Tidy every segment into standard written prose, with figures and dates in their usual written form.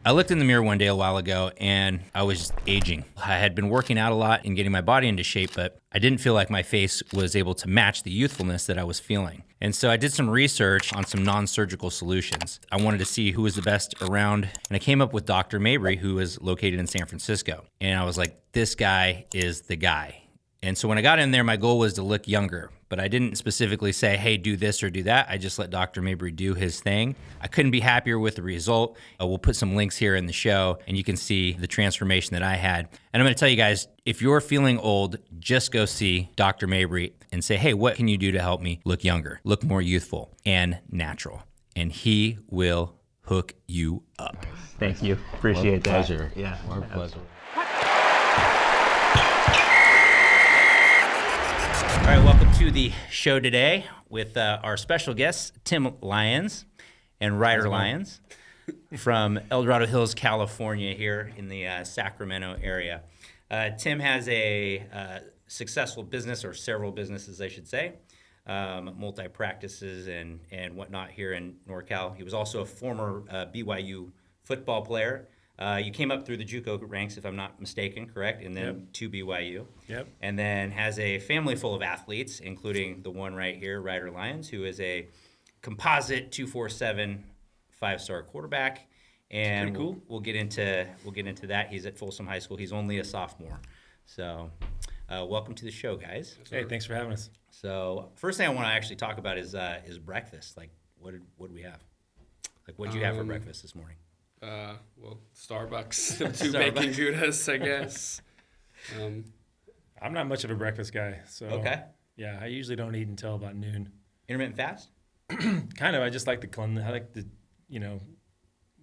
I looked in the mirror one day a while ago and I was aging. I had been working out a lot and getting my body into shape, but I didn't feel like my face was able to match the youthfulness that I was feeling. And so I did some research on some non-surgical solutions. I wanted to see who was the best around, and I came up with Dr. Mabry, who is located in San Francisco. And I was like, this guy is the guy. And so when I got in there, my goal was to look younger, but I didn't specifically say, hey, do this or do that. I just let Dr. Mabry do his thing. I couldn't be happier with the result. We'll put some links here in the show, and you can see the transformation that I had. And I'm going to tell you guys, if you're feeling old, just go see Dr. Mabry and say, hey, what can you do to help me look younger, look more youthful and natural? And he will hook you up. Thank you. Appreciate that. Pleasure. Yeah. Our pleasure. All right, welcome to the show today with our special guests, Tim Lyons and Ryder Lyons from El Dorado Hills, California, here in the Sacramento area. Tim has a successful business, or several businesses, I should say, multi-practices and whatnot here in NorCal. He was also a former BYU football player. You came up through the JUCO ranks, if I'm not mistaken, correct? And then to BYU. Yep. And then has a family full of athletes, including the one right here, Ryder Lyons, who is a composite 247 5-star quarterback. And pretty cool. We'll get into that. He's at Folsom High School. He's only a sophomore. So, welcome to the show, guys. Hey, thanks for having us. So, first thing I want to actually talk about is breakfast. Like, what did we have? Like, what did you have for breakfast this morning? Well, Starbucks, the two bacon goudas, I guess. I'm not much of a breakfast guy, so Okay. yeah, I usually don't eat until about noon. Intermittent fast? Kind of, I just like I like to,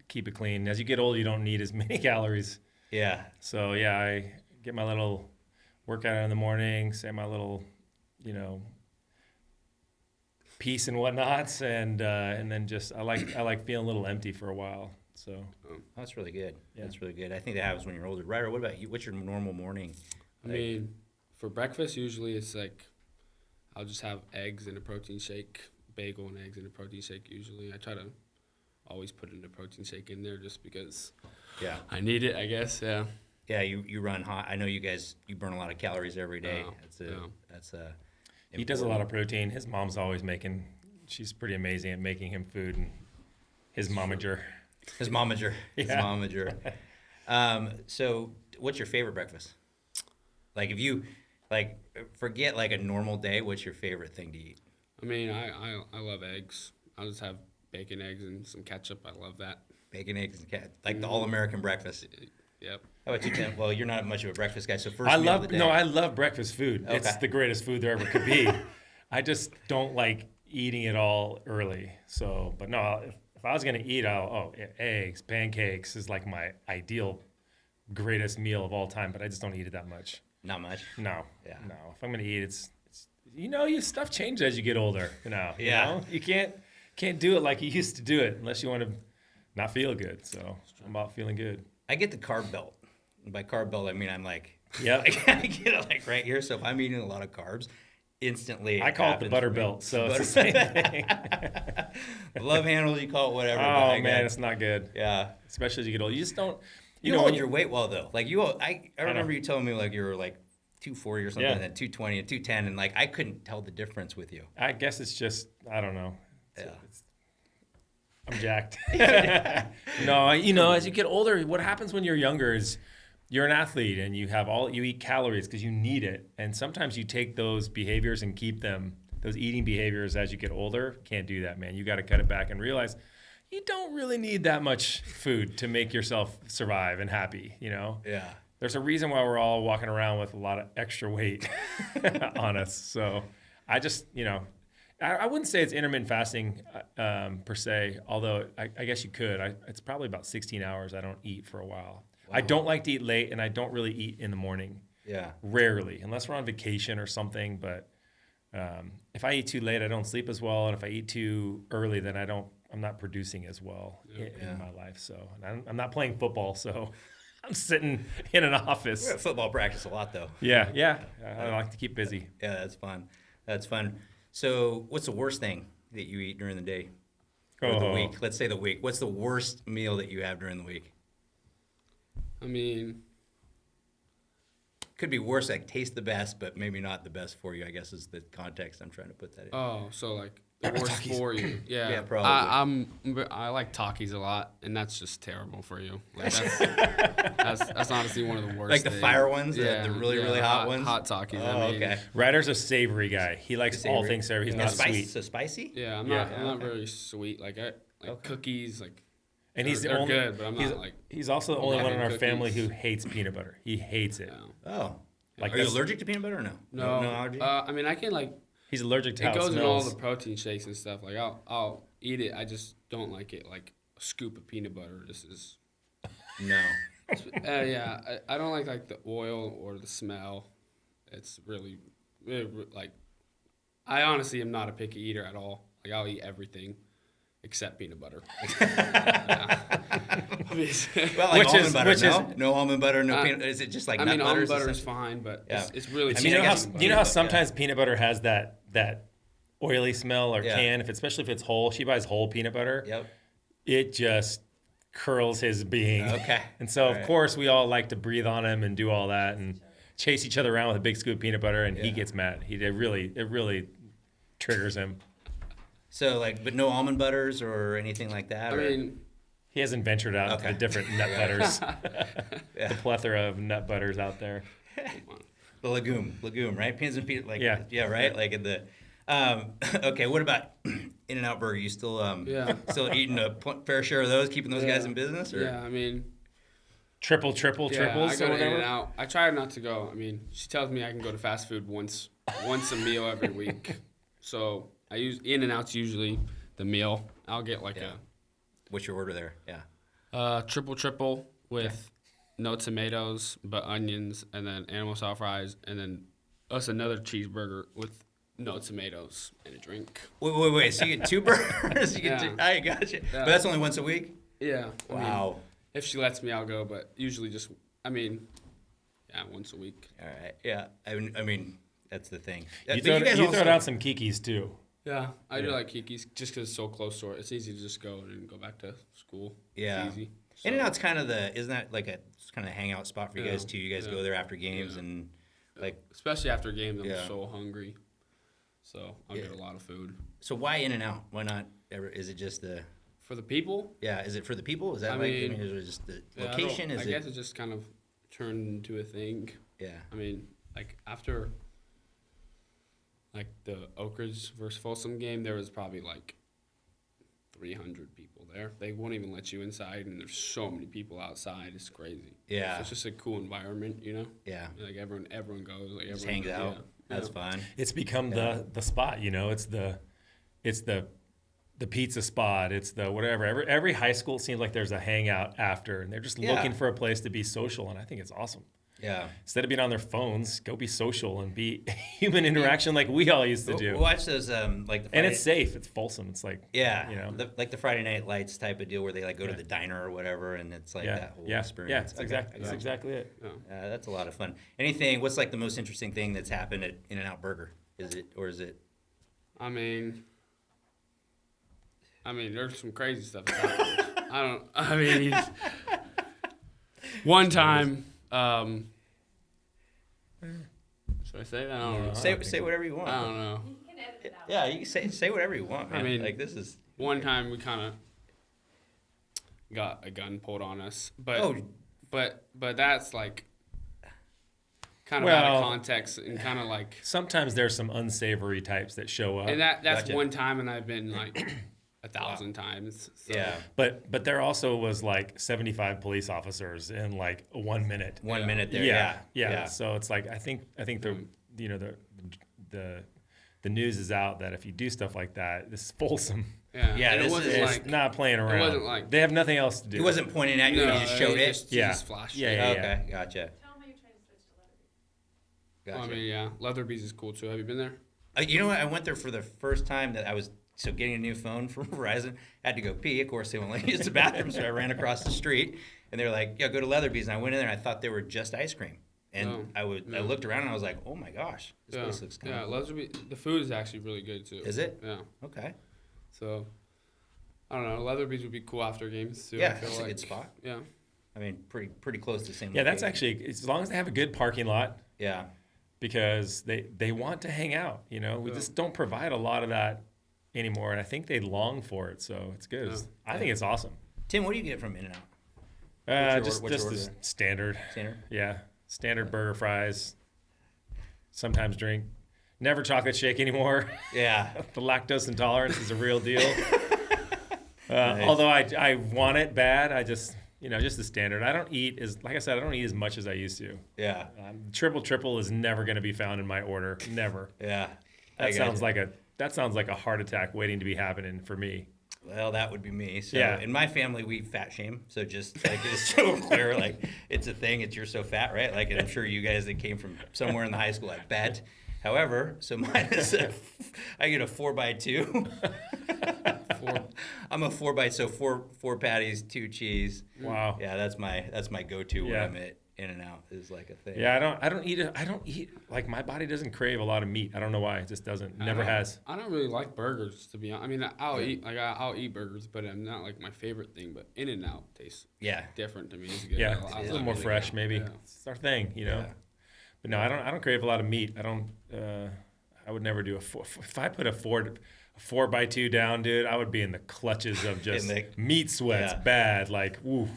keep it clean. As you get older, you don't need as many calories. Yeah. So yeah, I get my little workout in the morning, say my little, piece and whatnots, and then just I like feeling a little empty for a while. So That's really good. Yeah. That's really good. I think that happens when you're older. Ryder, what about you? What's your normal morning? I mean, for breakfast, usually it's like I'll just have eggs in a protein shake, bagel and eggs in a protein shake usually. I try to always put in a protein shake in there just because Yeah. I need it, I guess, yeah. Yeah, you run hot. I know you guys, you burn a lot of calories every day. Yeah. That's he does a lot of protein. His mom's always she's pretty amazing at making him food, and his momager. His momager. His Yeah. momager. So what's your favorite breakfast? Like if you forget like a normal day, what's your favorite thing to eat? I mean, I love eggs. I'll just have bacon, eggs, and some ketchup. I love that. Bacon, eggs, and like the all-American breakfast. Yep. How about you, Tim? Well, you're not much of a breakfast guy, so first I meal of the day. love breakfast food. Okay. It's the greatest food there ever could be. I just don't like eating it all early. So, but no, if I was gonna eat, eggs, pancakes is like my ideal, greatest meal of all time. But I just don't eat it that much. Not much. No. Yeah. No. If I'm gonna eat, it's your stuff changes as you get older. Yeah. You can't do it like you used to do it unless you want to not feel good. So I'm about feeling good. I get the carb belt. And by carb belt, I mean I'm like, Yeah. I get it like right here. So if I'm eating a lot of carbs, instantly I call it the butter belt, so it's the same thing. Love handles, you call it whatever. but Oh I man, got- it's not good. yeah. Especially as you get older. You just don't. You when hold your weight well though. Like I remember know. you telling me like you were like 240 or something, Yeah. and then 220 and 210, and like I couldn't tell the difference with you. I guess it's just I don't know. Yeah. I'm jacked. No, as you get older, what happens when you're younger is you're an athlete and you eat calories because you need it. And sometimes you take those behaviors and keep them, those eating behaviors as you get older. Can't do that, man. You got to cut it back and realize you don't really need that much food to make yourself survive and happy, Yeah. There's a reason why we're all walking around with a lot of extra weight on us. So I just, I wouldn't say it's intermittent fasting per se, although I guess you could. It's probably about 16 hours I don't eat for a while. Wow. I don't like to eat late, and I don't really eat in the morning. Yeah. Rarely, unless we're on vacation or something. But if I eat too late, I don't sleep as well. And if I eat too early, then I'm not producing as well in my life. So and I'm not playing football, so I'm sitting in an office. We're at football practice a lot though. Yeah. I like to keep busy. Yeah, that's fun. So what's the worst thing that you eat during the day? Or the week? Let's say the week. What's the worst meal that you have during the week? I mean, Could be worse, like taste the best, but maybe not the best for you, I guess is the context I'm trying to put that in. oh, so like the worst for you. Yeah. Yeah, probably. I like Takis a lot, and that's just terrible for you. Like that's honestly one of the worst. Like the things. fire ones, the really, really hot ones? Hot Takis. Oh, I mean, okay. Ryder's a savory guy. He likes all Savory. things savory. He's And not spicy, sweet. So spicy? Yeah, I'm Yeah. not very sweet. Like cookies, like. And he's the they're only, good, but I'm he's, not like. he's also the only one in our cookies. family who hates peanut butter. He hates it. Yeah. Oh. Like Are you that's- allergic to peanut butter or no? No. No allergy? I mean, I can like. He's allergic to how It it goes in all smells. the protein shakes and stuff. Like I'll eat it. I just don't like it. Like a scoop of peanut butter. This is. No. Yeah, I don't like the oil or the smell. It's really like. I honestly am not a picky eater at all. Like I'll eat everything, except peanut butter. Well, like almond butter, which no? No almond butter, no peanut. Is it just like I nut mean, butter? almond butter is fine, but Yeah. it's really. It's- Do you I know how guess do you know how peanut butter, sometimes peanut butter has that oily smell or Yeah. can, especially if it's whole. She buys whole peanut butter. Yep. It just curls his being. Okay. And so All of right. course we all like to breathe on him and do all that and chase each other around with a big scoop of peanut butter, and he Yeah. gets mad. It really triggers him. So like, but no almond butters or anything like that? I or? mean, He hasn't ventured out Okay. to the different nut butters, Yeah. the plethora of nut butters out there. The legume, right? Peanuts and peanut, like Yeah. right? Like in the okay, what about In-N-Out Burger? You still Yeah. still eating a fair share of those, keeping those Yeah. guys in business? Or? yeah, I mean, Triples I or go to whatever. In-N-Out. I try not to go. I mean, she tells me I can go to fast food once a meal every week. So I use In-N-Out's usually the meal. I'll get like What's your order there? Yeah. a triple with no tomatoes but onions, and then animal style fries, and then us another cheeseburger with no tomatoes and a drink. Wait. So you get two burgers? I gotcha. But that's only once a week? Yeah. I mean, Wow. if she lets me, I'll go, but usually just, once a week. All right. Yeah. I mean, that's the thing. You But throw, guys you also- throw out some Kikis too. Yeah, I do Yeah. like Kiki's just because it's so close to it. It's easy to just go and then go back to school. Yeah. It's easy. So, In-N-Out's kind of isn't that like it's kind of a hangout spot for you Yeah. guys too? You guys Yeah. go there after games Yeah. and like, especially after games, I'm Yeah. so hungry. So I'll get Yeah. a lot of food. so why In-N-Out? Why not ever? Is it just For the people, is it for the people? Is that I like, mean, is it just the yeah, location? I guess it just kind of turned into a thing. Yeah. I mean, like after like the Oak Ridge versus Folsom game, there was probably like 300 people there. They won't even let you inside, and there's so many people outside. It's crazy. Yeah. So it's just a cool environment, you know. Yeah. Like everyone goes. Like Just everyone hangs out. Yeah. That's Yeah. fun. It's become Yeah. the spot, you know. It's the pizza spot. It's the whatever. Every high school seems like there's a hangout after, and they're just Yeah. looking for a place to be social. And I think it's awesome. Yeah. Instead of being on their phones, go be social and be human interaction like we all used to do. Watch those like the And Friday- it's safe. It's Folsom. It's like yeah, you know. like the Friday Night Lights type of deal where they like go to the diner or whatever, and it's like that whole yeah, experience. that's exactly it. Yeah. That's a lot of fun. What's like the most interesting thing that's happened at In-N-Out Burger? Is it? I mean, there's some crazy stuff. That happens. One time, should I say that? I don't know. Say whatever you want. I don't know. You can edit it out. Yeah, you can say whatever you want, man. I mean, like this is. One time we kind of got a gun pulled on us, but Oh. but that's like kind of out Well- of context and kind of like, Sometimes there's some unsavory types that show up. and that's Gotcha. one time, and I've been like 1,000 times. So. Yeah. But there also was like 75 police officers in like 1 minute. 1 minute there. Yeah. Yeah. So it's like I think the news is out that if you do stuff like that, this is Folsom. Yeah. Yeah, And this it wasn't is It's like not playing around. wasn't like- they have nothing else to do. He wasn't pointing at you. no, He just showed it. He Yeah. just flashed. Yeah, it. yeah. Okay, gotcha. Tell them how you're trying to switch to leather. Gotcha. I mean, yeah, Leatherby's is cool too. Have you been there? You know what? I went there for the first time that I was getting a new phone from Verizon. Had to go pee. Of course, they won't let you use the bathroom, so I ran across the street, and they were like, "Yeah, go to Leatherby's." And I went in there, and I thought they were just ice cream. And Oh, I yeah. looked around, and I was like, "Oh my gosh, this place looks kind yeah. of Leatherby, the food is actually really good too. Is it? Yeah. okay." So, I don't know. Leatherby's would be cool after games too. Yeah, I feel that's a like. good spot. Yeah. I mean, pretty close to the same. Yeah, that's location. actually, as long as they have a good parking lot, Yeah. because they want to hang out. You know, we just don't provide a lot of that anymore, and I think they long for it. So it's good. I think it's awesome. Tim, what do you get from In-N-Out? Just what's your the order? standard. Standard? Yeah, standard burger, fries. Sometimes drink. Never chocolate shake anymore. Yeah. The lactose intolerance is a real deal. Nice. Although I want it bad, I just just the standard. I don't eat like I said, I don't eat as much as I used to. Yeah. Triple is never going to be found in my order. Never. Yeah. That sounds like a heart attack waiting to be happening for me. Well, that would be me. So Yeah. in my family, we fat shame. So just like it's so clear, like it's a thing. It's you're so fat, right? Like, and I'm sure you guys that came from somewhere in the high school, I bet. However, so mine is I get a 4x2. I'm a 4x, so four patties, 2 cheese. Wow. Yeah, that's my go-to when Yeah. I'm at In-N-Out is like a thing. Yeah, I don't eat like my body doesn't crave a lot of meat. I don't know why. It just doesn't. Never has. I don't really like burgers, to be honest. I mean, I'll eat burgers, but I'm not like my favorite thing. But In-N-Out tastes Yeah. different to me. It's good. Yeah, I it's a love little more In-N-Out. fresh, maybe. Yeah. It's our thing, Yeah. But no, I don't crave a lot of meat. I don't. I would never do if I put a 4x2 down, dude. I would be in the clutches of just meat sweats, Yeah. bad. Like, woof.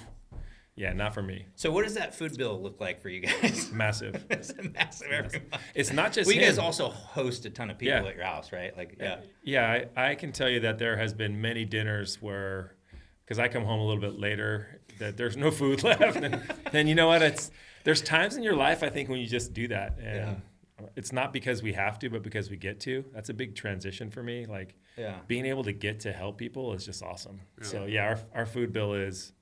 Yeah, not for me. So what does that food bill look like for you guys? Massive. It's a massive every month. It's not just Well, you guys him. also host a ton of people Yeah. at your house, right? Like, yeah. Yeah, I can tell you that there has been many dinners where, because I come home a little bit later, that there's no food left, and you know what? There's times in your life I think when you just do that, and it's not because we have to, but because we get to. That's a big transition for me. Like, being able to get to help people is just awesome. Yeah. So yeah, our food bill is.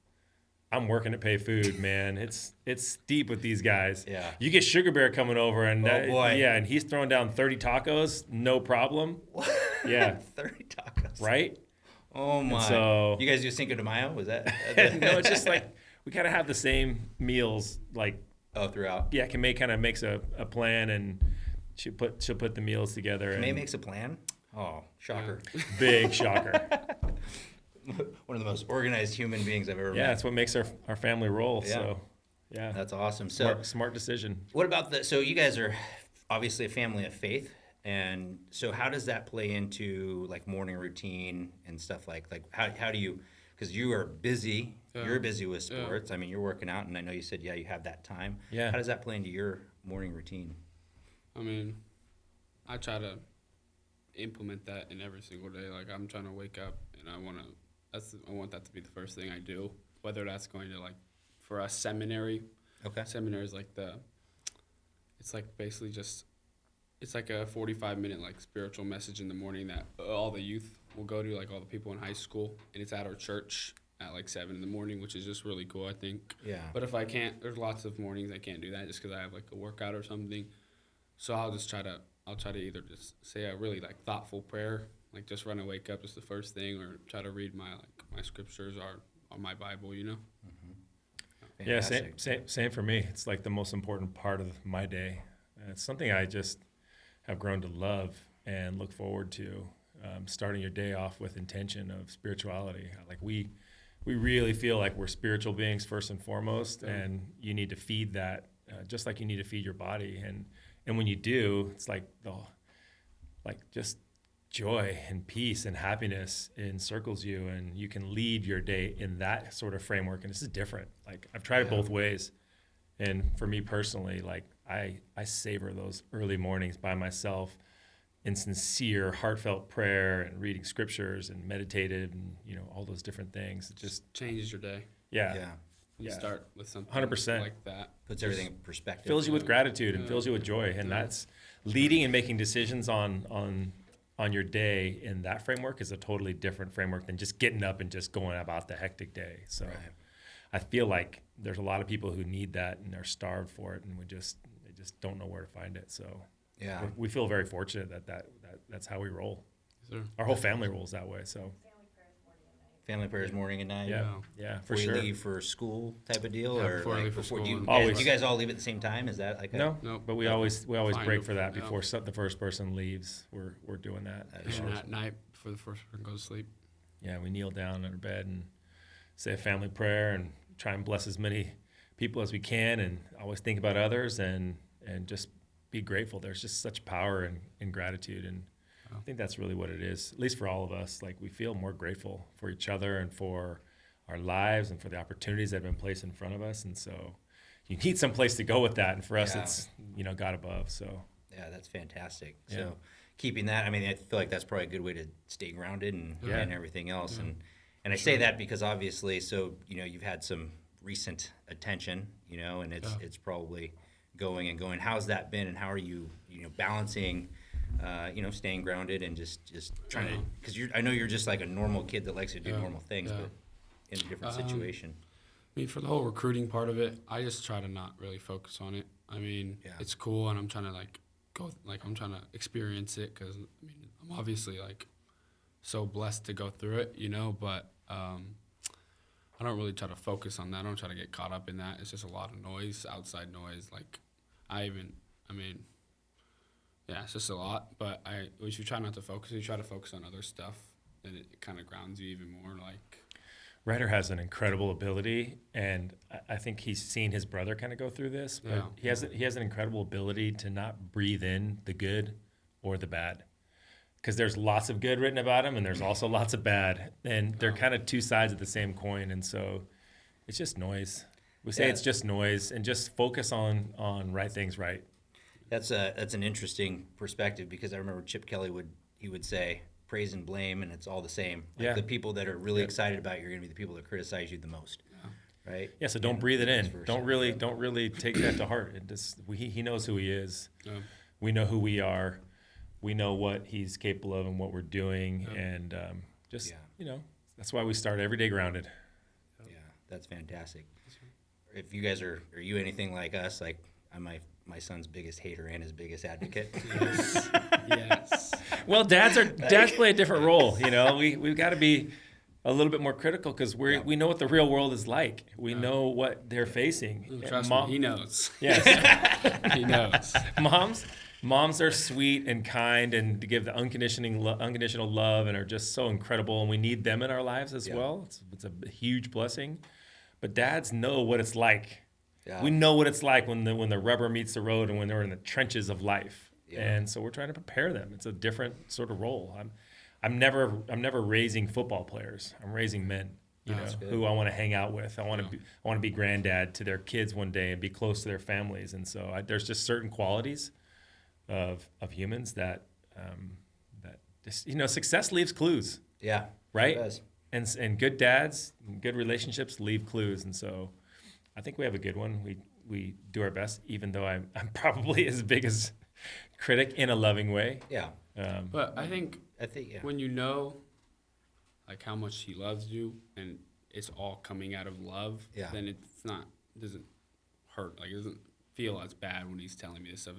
I'm working to pay food, man. It's steep with these guys. Yeah. You get Sugar Bear coming over, and boy. yeah, and he's throwing down 30 tacos, no problem. Yeah. 30 tacos. Right? Oh my. so- You guys do Cinco de Mayo? Was that? No, it's just like we kind of have the same meals. Like, Oh, throughout. yeah, Kamei kind of makes a plan, and she'll put the meals together. May and makes a plan. Oh, shocker. big shocker. One of the most organized human beings I've ever Yeah, met. that's what makes our family roll. Yeah. So, yeah, That's awesome. So, smart decision. what about so you guys are obviously a family of faith, and so how does that play into like morning routine and stuff like how do you, because you are busy, you're busy with sports. I mean, you're working out, and I know you said you have that time. Yeah. How does that play into your morning routine? I mean, I try to implement that in every single day. Like, I'm trying to wake up, and I want that to be the first thing I do. Whether that's going to, like, for us, seminary. Okay. Seminary is like it's like basically just, it's like a 45-minute like spiritual message in the morning that all the youth will go to, like all the people in high school, and it's at our church at like 7 in the morning, which is just really cool, I think. Yeah. But if I can't, there's lots of mornings I can't do that just because I have like a workout or something. So I'll try to either just say a really like thoughtful prayer, like just when I wake up is the first thing, or try to read my scriptures or my Bible, you know. Yeah, Fantastic. same for me. It's like the most important part of my day. It's something I just have grown to love and look forward to. Starting your day off with intention of spirituality. Like we really feel like we're spiritual beings first and foremost, and you need to feed that, just like you need to feed your body. And when you do, it's like just joy and peace and happiness encircles you, and you can lead your day in that sort of framework. And this is different. Like, I've tried it both ways. And for me personally, like I savor those early mornings by myself in sincere, heartfelt prayer and reading scriptures and meditative and, all those different things. It just, Changes your day. Yeah. You start with something 100%. like that. Puts everything in perspective. fills you with gratitude and fills you with joy. And that's leading and making decisions on your day in that framework is a totally different framework than just getting up and just going about the hectic day. So I feel like there's a lot of people who need that and they're starved for it, and they just don't know where to find it. So Yeah. we feel very fortunate that's how we roll. Yes, sir. Our whole family rolls that way. So Family prayers morning and night. yeah, for Before sure. you leave for school type of deal, Yeah, or before I like leave for before school. you Always. you guys all leave at the same time? Is that like a, No, Nope. but we always Fine. break for that Yeah. before the first person leaves. We're doing that. That for is sure. And at night before the first person goes to sleep. Yeah, we kneel down in our bed and say a family prayer and try and bless as many people as we can, and always think about others, and just be grateful. There's just such power in gratitude, and I think that's really what it is, at least for all of us. Like, we feel more grateful for each other and for our lives and for the opportunities that have been placed in front of us. And so you need some place to go with that. And for us, it's, God above. So yeah, that's fantastic. So keeping that, I mean, I feel like that's probably a good way to stay grounded and everything else. And I say that because obviously, so, you've had some recent attention, and it's probably going and going. How's that been, and how are you, balancing, staying grounded and just trying to, because I know you're just like a normal kid that likes to do normal things, but in a different situation. I mean, for the whole recruiting part of it, I just try to not really focus on it. I mean, it's cool, and I'm trying to I'm trying to experience it, because I mean, I'm obviously like so blessed to go through it, but I don't really try to focus on that. I don't try to get caught up in that. It's just a lot of noise, outside noise. Like, it's just a lot. But if you try not to focus, you try to focus on other stuff, then it kind of grounds you even more. Like, Ryder has an incredible ability, and I think he's seen his brother kind of go through this. But he has an incredible ability to not breathe in the good or the bad, because there's lots of good written about him, and there's also lots of bad, and they're kind of two sides of the same coin. And so it's just noise. We say it's just noise, and just focus on right things right. That's an interesting perspective, because I remember Chip Kelly would say praise and blame, and it's all the same. Like, the people that are really excited about you are going to be the people that criticize you the most, right? Yeah. So don't breathe it in. Don't really take that to heart. He knows who he is. We know who we are. We know what he's capable of and what we're doing, and that's why we start every day grounded. Yeah, that's fantastic. If you guys are you anything like us, like I'm my son's biggest hater and his biggest advocate. Yes. Well, dads play a different role. We've got to be a little bit more critical, because we know what the real world is like. We know what they're facing. Trust me, he knows. Yes. He knows. Moms are sweet and kind, and to give the unconditional love, and are just so incredible, and we need them in our lives as well. It's a huge blessing. But dads know what it's like. Yeah. We know what it's like when the rubber meets the road, and when they're in the trenches of life. Yeah. And so we're trying to prepare them. It's a different sort of role. I'm never raising football players. I'm raising men, who I want to hang out with. I want to be granddad to their kids one day and be close to their families. And so there's just certain qualities of humans that just, success leaves clues. Yeah. Right? It does. And good dads, good relationships leave clues. And so I think we have a good one. We do our best, even though I'm probably his biggest critic in a loving way. Yeah. But I think yeah. when you know, like, how much he loves you, and it's all coming out of love, then it doesn't hurt. Like, it doesn't feel as bad when he's telling me this stuff.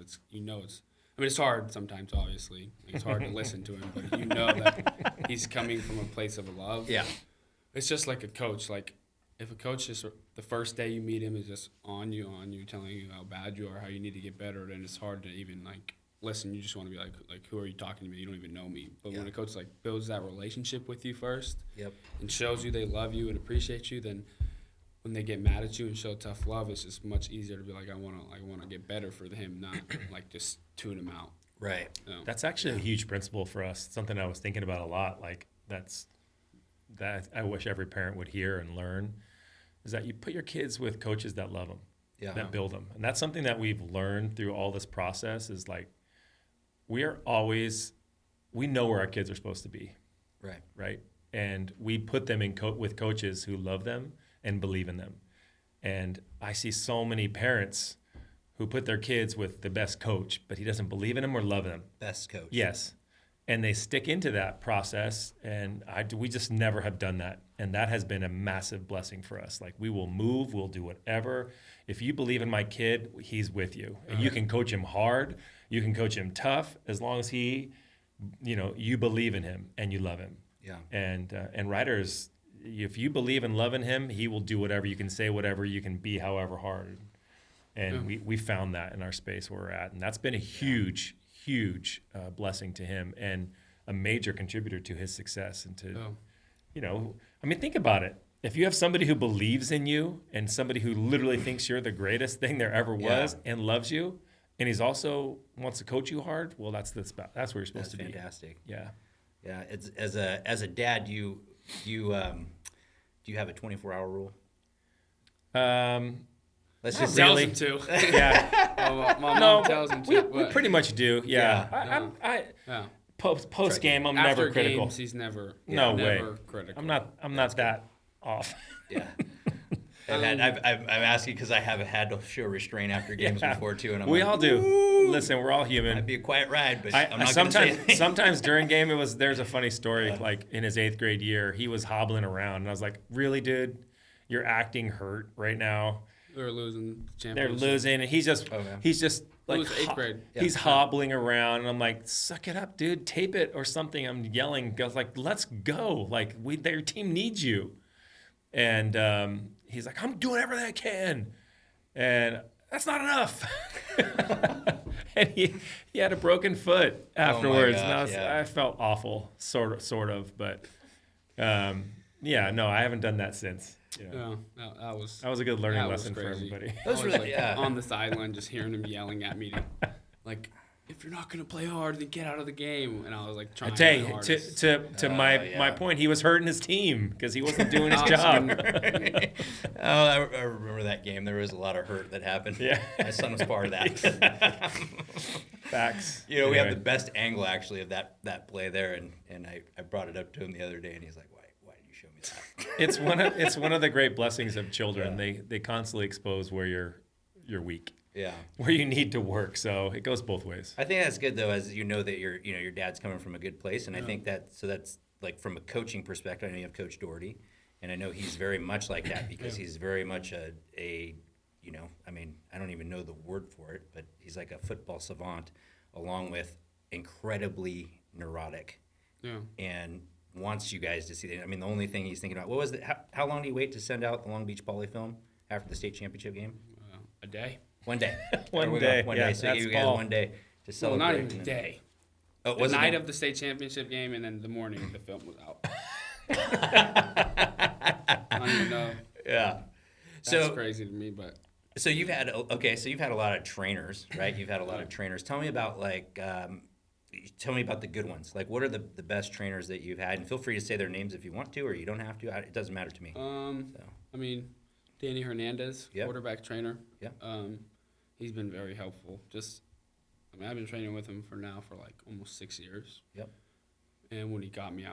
It's hard sometimes, obviously. It's hard to listen to him, but you know that he's coming from a place of love. Yeah. It's just like a coach. Like, if a coach just, the first day you meet him, is just on you, telling you how bad you are, how you need to get better, then it's hard to even, like, listen. You just want to be like, who are you talking to me? You don't even know me. But when a coach, like, builds that relationship with you first, and shows you they love you and appreciate you, then when they get mad at you and show tough love, it's just much easier to be like, I want to get better for him, not like just tune him out. Right. That's actually a huge principle for us. Something I was thinking about a lot. Like, that I wish every parent would hear and learn, is that you put your kids with coaches that love them, that build them. And that's something that we've learned through all this process, is like, we know where our kids are supposed to be. Right. Right. And we put them with coaches who love them and believe in them. And I see so many parents who put their kids with the best coach, but he doesn't believe in them or love them. Best coach. Yes. And they stick into that process, and we just never have done that. And that has been a massive blessing for us. Like, we will move, we'll do whatever. If you believe in my kid, he's with you. And you can coach him hard, you can coach him tough, as long as you believe in him and you love him. Yeah. And Ryder's, if you believe and love in him, he will do whatever. You can say whatever, you can be however hard. And we found that in our space where we're at. And that's been a huge blessing to him, and a major contributor to his success. And to, think about it. if you have somebody who believes in you and somebody who literally thinks you're the greatest thing there ever was and loves you, and he's also wants to coach you hard, well, that's where you're supposed to be. Fantastic. Yeah. Yeah. It's as a dad, do you have a 24-hour rule? Let's just Tells really. him to. Yeah. My mom tells him to. We pretty much do. Yeah. Yeah. Post game, I'm After never critical. games, he's never critical. I'm not that off. Yeah. And I'm asking because I have had to show restraint after games before too, and We like, all do. "Ooh, Listen, we're all human. Might be a quiet ride, but I'm not going to say sometimes anything." sometimes during game there's a funny story. Like in his 8th grade year, he was hobbling around, and I was like, "Really, dude? You're acting hurt right now. They're losing the They're championship. losing." And he's just like was 8th grade. He's hobbling around, and I'm like, "Suck it up, dude. Tape it or something." I'm yelling. I was like, "Let's go! Like their team needs you." And he's like, "I'm doing everything I can," and that's not enough. And he had a broken foot afterwards, gosh, and I felt awful, sort of, but no, I haven't done that since. Yeah. Yeah, That was a good learning that was lesson for crazy. everybody. That was I was really- like on the sideline, just hearing him yelling at me, like, "If you're not gonna play hard, then get out of the game." And I was like, trying. Hey, my hardest. to my point, he was hurting his team because he wasn't doing his job. I remember that game. There was a lot of hurt that happened. Yeah. My son was part of that. Facts. We have Anyway. the best angle actually of that play there, and I brought it up to him the other day, and he's like, "Why did you show me that?" It's one of the great blessings of children. They constantly expose where you're weak, Yeah. where you need to work. So it goes both ways. I think that's good though, as you know that your dad's coming from a good place, and I think that's like from a coaching perspective. I know you have Coach Doherty, and I know he's very much like that because he's very much a I don't even know the word for it, but he's like a football savant, along with incredibly neurotic, Yeah. and wants you guys to see that. I mean, the only thing he's thinking about, what was it? How long did he wait to send out the Long Beach Poly film after the state championship game? A day. One day. One There we day. go. One Yeah, day. So that's you guys Paul. one day to Well, celebrate. not even a day. Oh, The was it night a- of the state championship game, and then the morning the film was out. I don't even know. Yeah. That's crazy to me, but So you've had a lot of trainers, right? You've had a lot of trainers. Tell me about tell me about the good ones. Like, what are the best trainers that you've had? And feel free to say their names if you want to, or you don't have to. It doesn't matter to me. I mean, Danny Hernandez, Yep. quarterback trainer. Yeah. He's been very helpful. I've been training with him for like almost 6 years. Yep. And when he got me,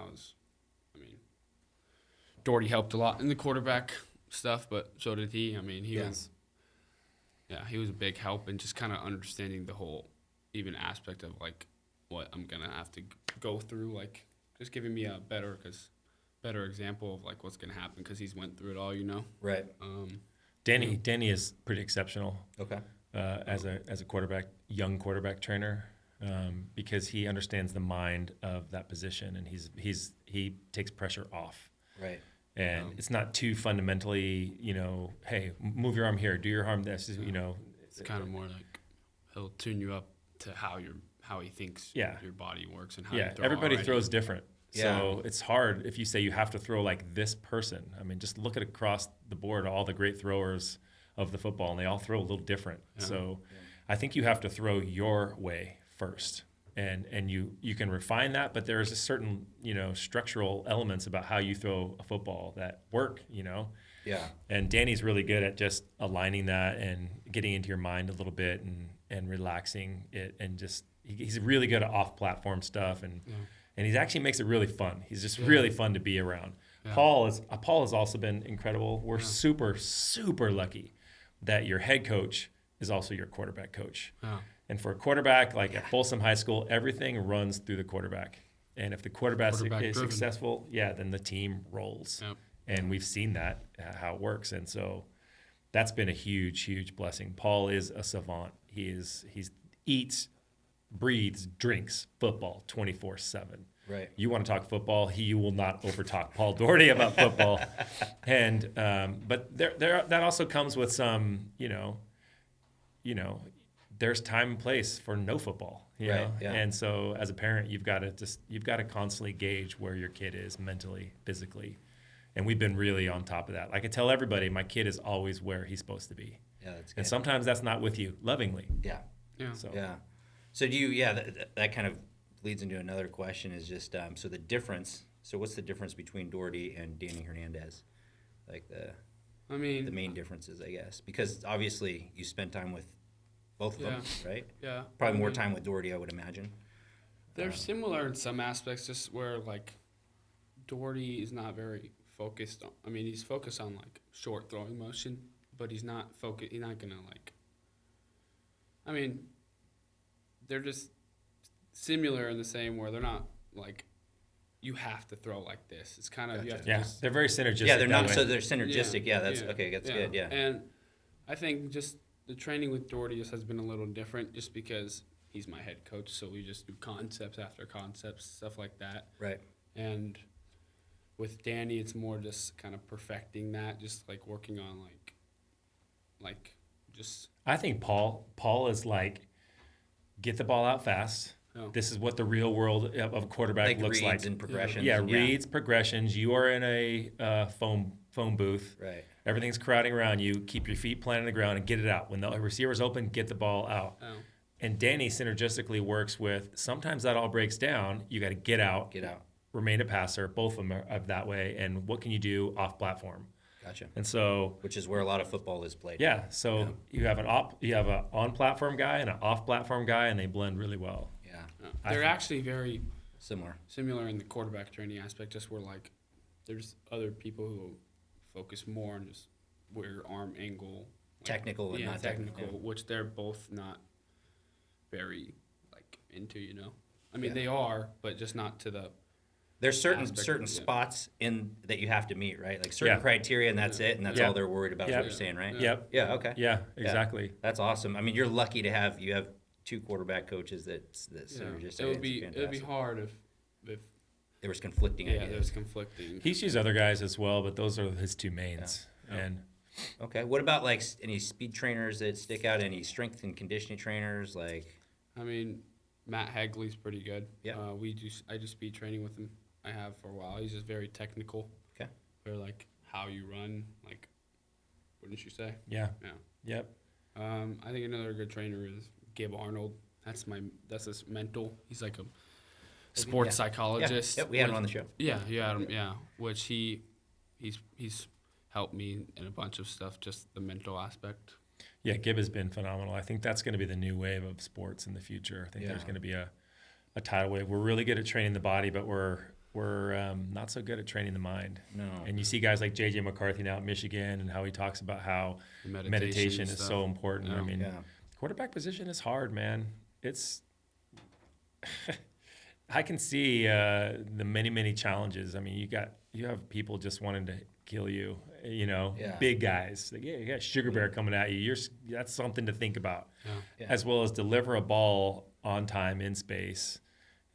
Doherty helped a lot in the quarterback stuff, but so did he. I mean, he was a big help in just kind of understanding the whole even aspect of like what I'm gonna have to go through, like just giving me a better example of like what's gonna happen because he's went through it all, Right. Danny is pretty exceptional Okay. as a quarterback, young quarterback trainer, because he understands the mind of that position, and he takes pressure off. Right. And it's not too fundamentally, hey, move your arm here, do your arm this, It's kind of more like he'll tune you up to how he thinks Yeah. your body works and how you Yeah, throw everybody already. throws different. Yeah. So it's hard if you say you have to throw like this person. I mean, just look at across the board, all the great throwers of the football, and they all throw a little different. Yeah. So I think you have to throw your way first. And you can refine that, but there is a certain, structural elements about how you throw a football that work, Yeah. And Danny's really good at just aligning that and getting into your mind a little bit and relaxing it, and just he's really good at off-platform stuff, and he actually makes it really fun. He's just really fun to be around. Yeah. Paul has also been incredible. We're super, super lucky that your head coach is also your quarterback coach. Yeah. And for a quarterback, like at Folsom High School, everything runs through the quarterback. And if the quarterback is Quarterback-driven. successful, then the team rolls. Yep. And we've seen that, how it works. And so that's been a huge, huge blessing. Paul is a savant. He eats, breathes, drinks football 24/7. Right. You want to talk football, he will not overtalk Paul Doherty about football. And but there that also comes with some, there's time and place for no football. You Right, know? yeah. And so as a parent, you've got to constantly gauge where your kid is mentally, physically, And we've been really on top of that. Like I tell everybody, my kid is always where he's supposed to be. Yeah, that's good. And sometimes that's not with you lovingly. Yeah. Yeah. So Yeah. So do you? Yeah, that kind of leads into another question. Is just so the difference. So what's the difference between Doherty and Danny Hernandez? Like the main differences, I guess, because obviously you spend time with both of them, right? Yeah. Probably more time with Doherty, I would imagine. They're similar in some aspects, just where like Doherty is not very focused on. I mean, he's focused on like short throwing motion, but he's not focused. He's not gonna like. I mean, they're just similar in the same where they're not like you have to throw like this. It's kind of you have to just, they're very synergistic. Yeah, they're not. that way. So they're synergistic. Yeah, that's okay. That's good. Yeah. And I think just the training with Doherty just has been a little different, just because he's my head coach. So we just do concepts after concepts, stuff like that. Right. And with Danny, it's more just kind of perfecting that, just like working on like just. I think Paul is like, get the ball out fast. Oh. This is what the real world of a quarterback looks reads like. and progressions. Yeah, and reads, progressions. You are in a phone booth. Right. Everything's crowding around you. Keep your feet planted on the ground and get it out. When the receiver's open, get the ball out. Oh. And Danny synergistically works with, sometimes that all breaks down. You got to get out, remain a passer. Both of them are that way. And what can you do off platform? Gotcha. And so, which is where a lot of football is played. yeah. So you have an on platform guy and an off platform guy, and they blend really well. Yeah. They're actually very similar in the quarterback training aspect, just where like there's other people who focus more on just where arm angle, like, technical and not technical, which they're both not very like into. I mean they are, but just not to the. There's certain spots in that you have to meet, right? Like certain criteria, and that's it, and that's all they're worried about. Is what you're saying, right? Yep. Yeah. Okay. Yeah. Exactly. That's awesome. I mean, you're lucky to have two quarterback coaches that synergistic. It would be hard if there was conflicting ideas. Yeah, there's conflicting. He's used other guys as well, but those are his two mains. Yeah. And okay, what about like any speed trainers that stick out? Any strength and conditioning trainers? Like, I mean, Matt Hagley's pretty good. Yeah. I do speed training with him. I have for a while. He's just very technical. Okay. For like how you run, like, wouldn't you say? Yeah. Yeah. Yep. I think another good trainer is Gabe Arnold. That's his mental. He's like a sports psychologist. Yeah. We had him on the show. Yeah, you had him. Yeah, which he's helped me in a bunch of stuff, just the mental aspect. Yeah, Gib has been phenomenal. I think that's going to be the new wave of sports in the future. I think there's going to be a tidal wave. We're really good at training the body, but we're not so good at training the mind. No. And you see guys like J.J. McCarthy now at Michigan and how he talks about how meditation is so important. Yeah. I mean, quarterback position is hard, man. It's I can see the many challenges. I mean, you have people just wanting to kill you. Big guys. Like, you got Sugar Bear coming at you. That's something to think about, as well as deliver a ball on time in space.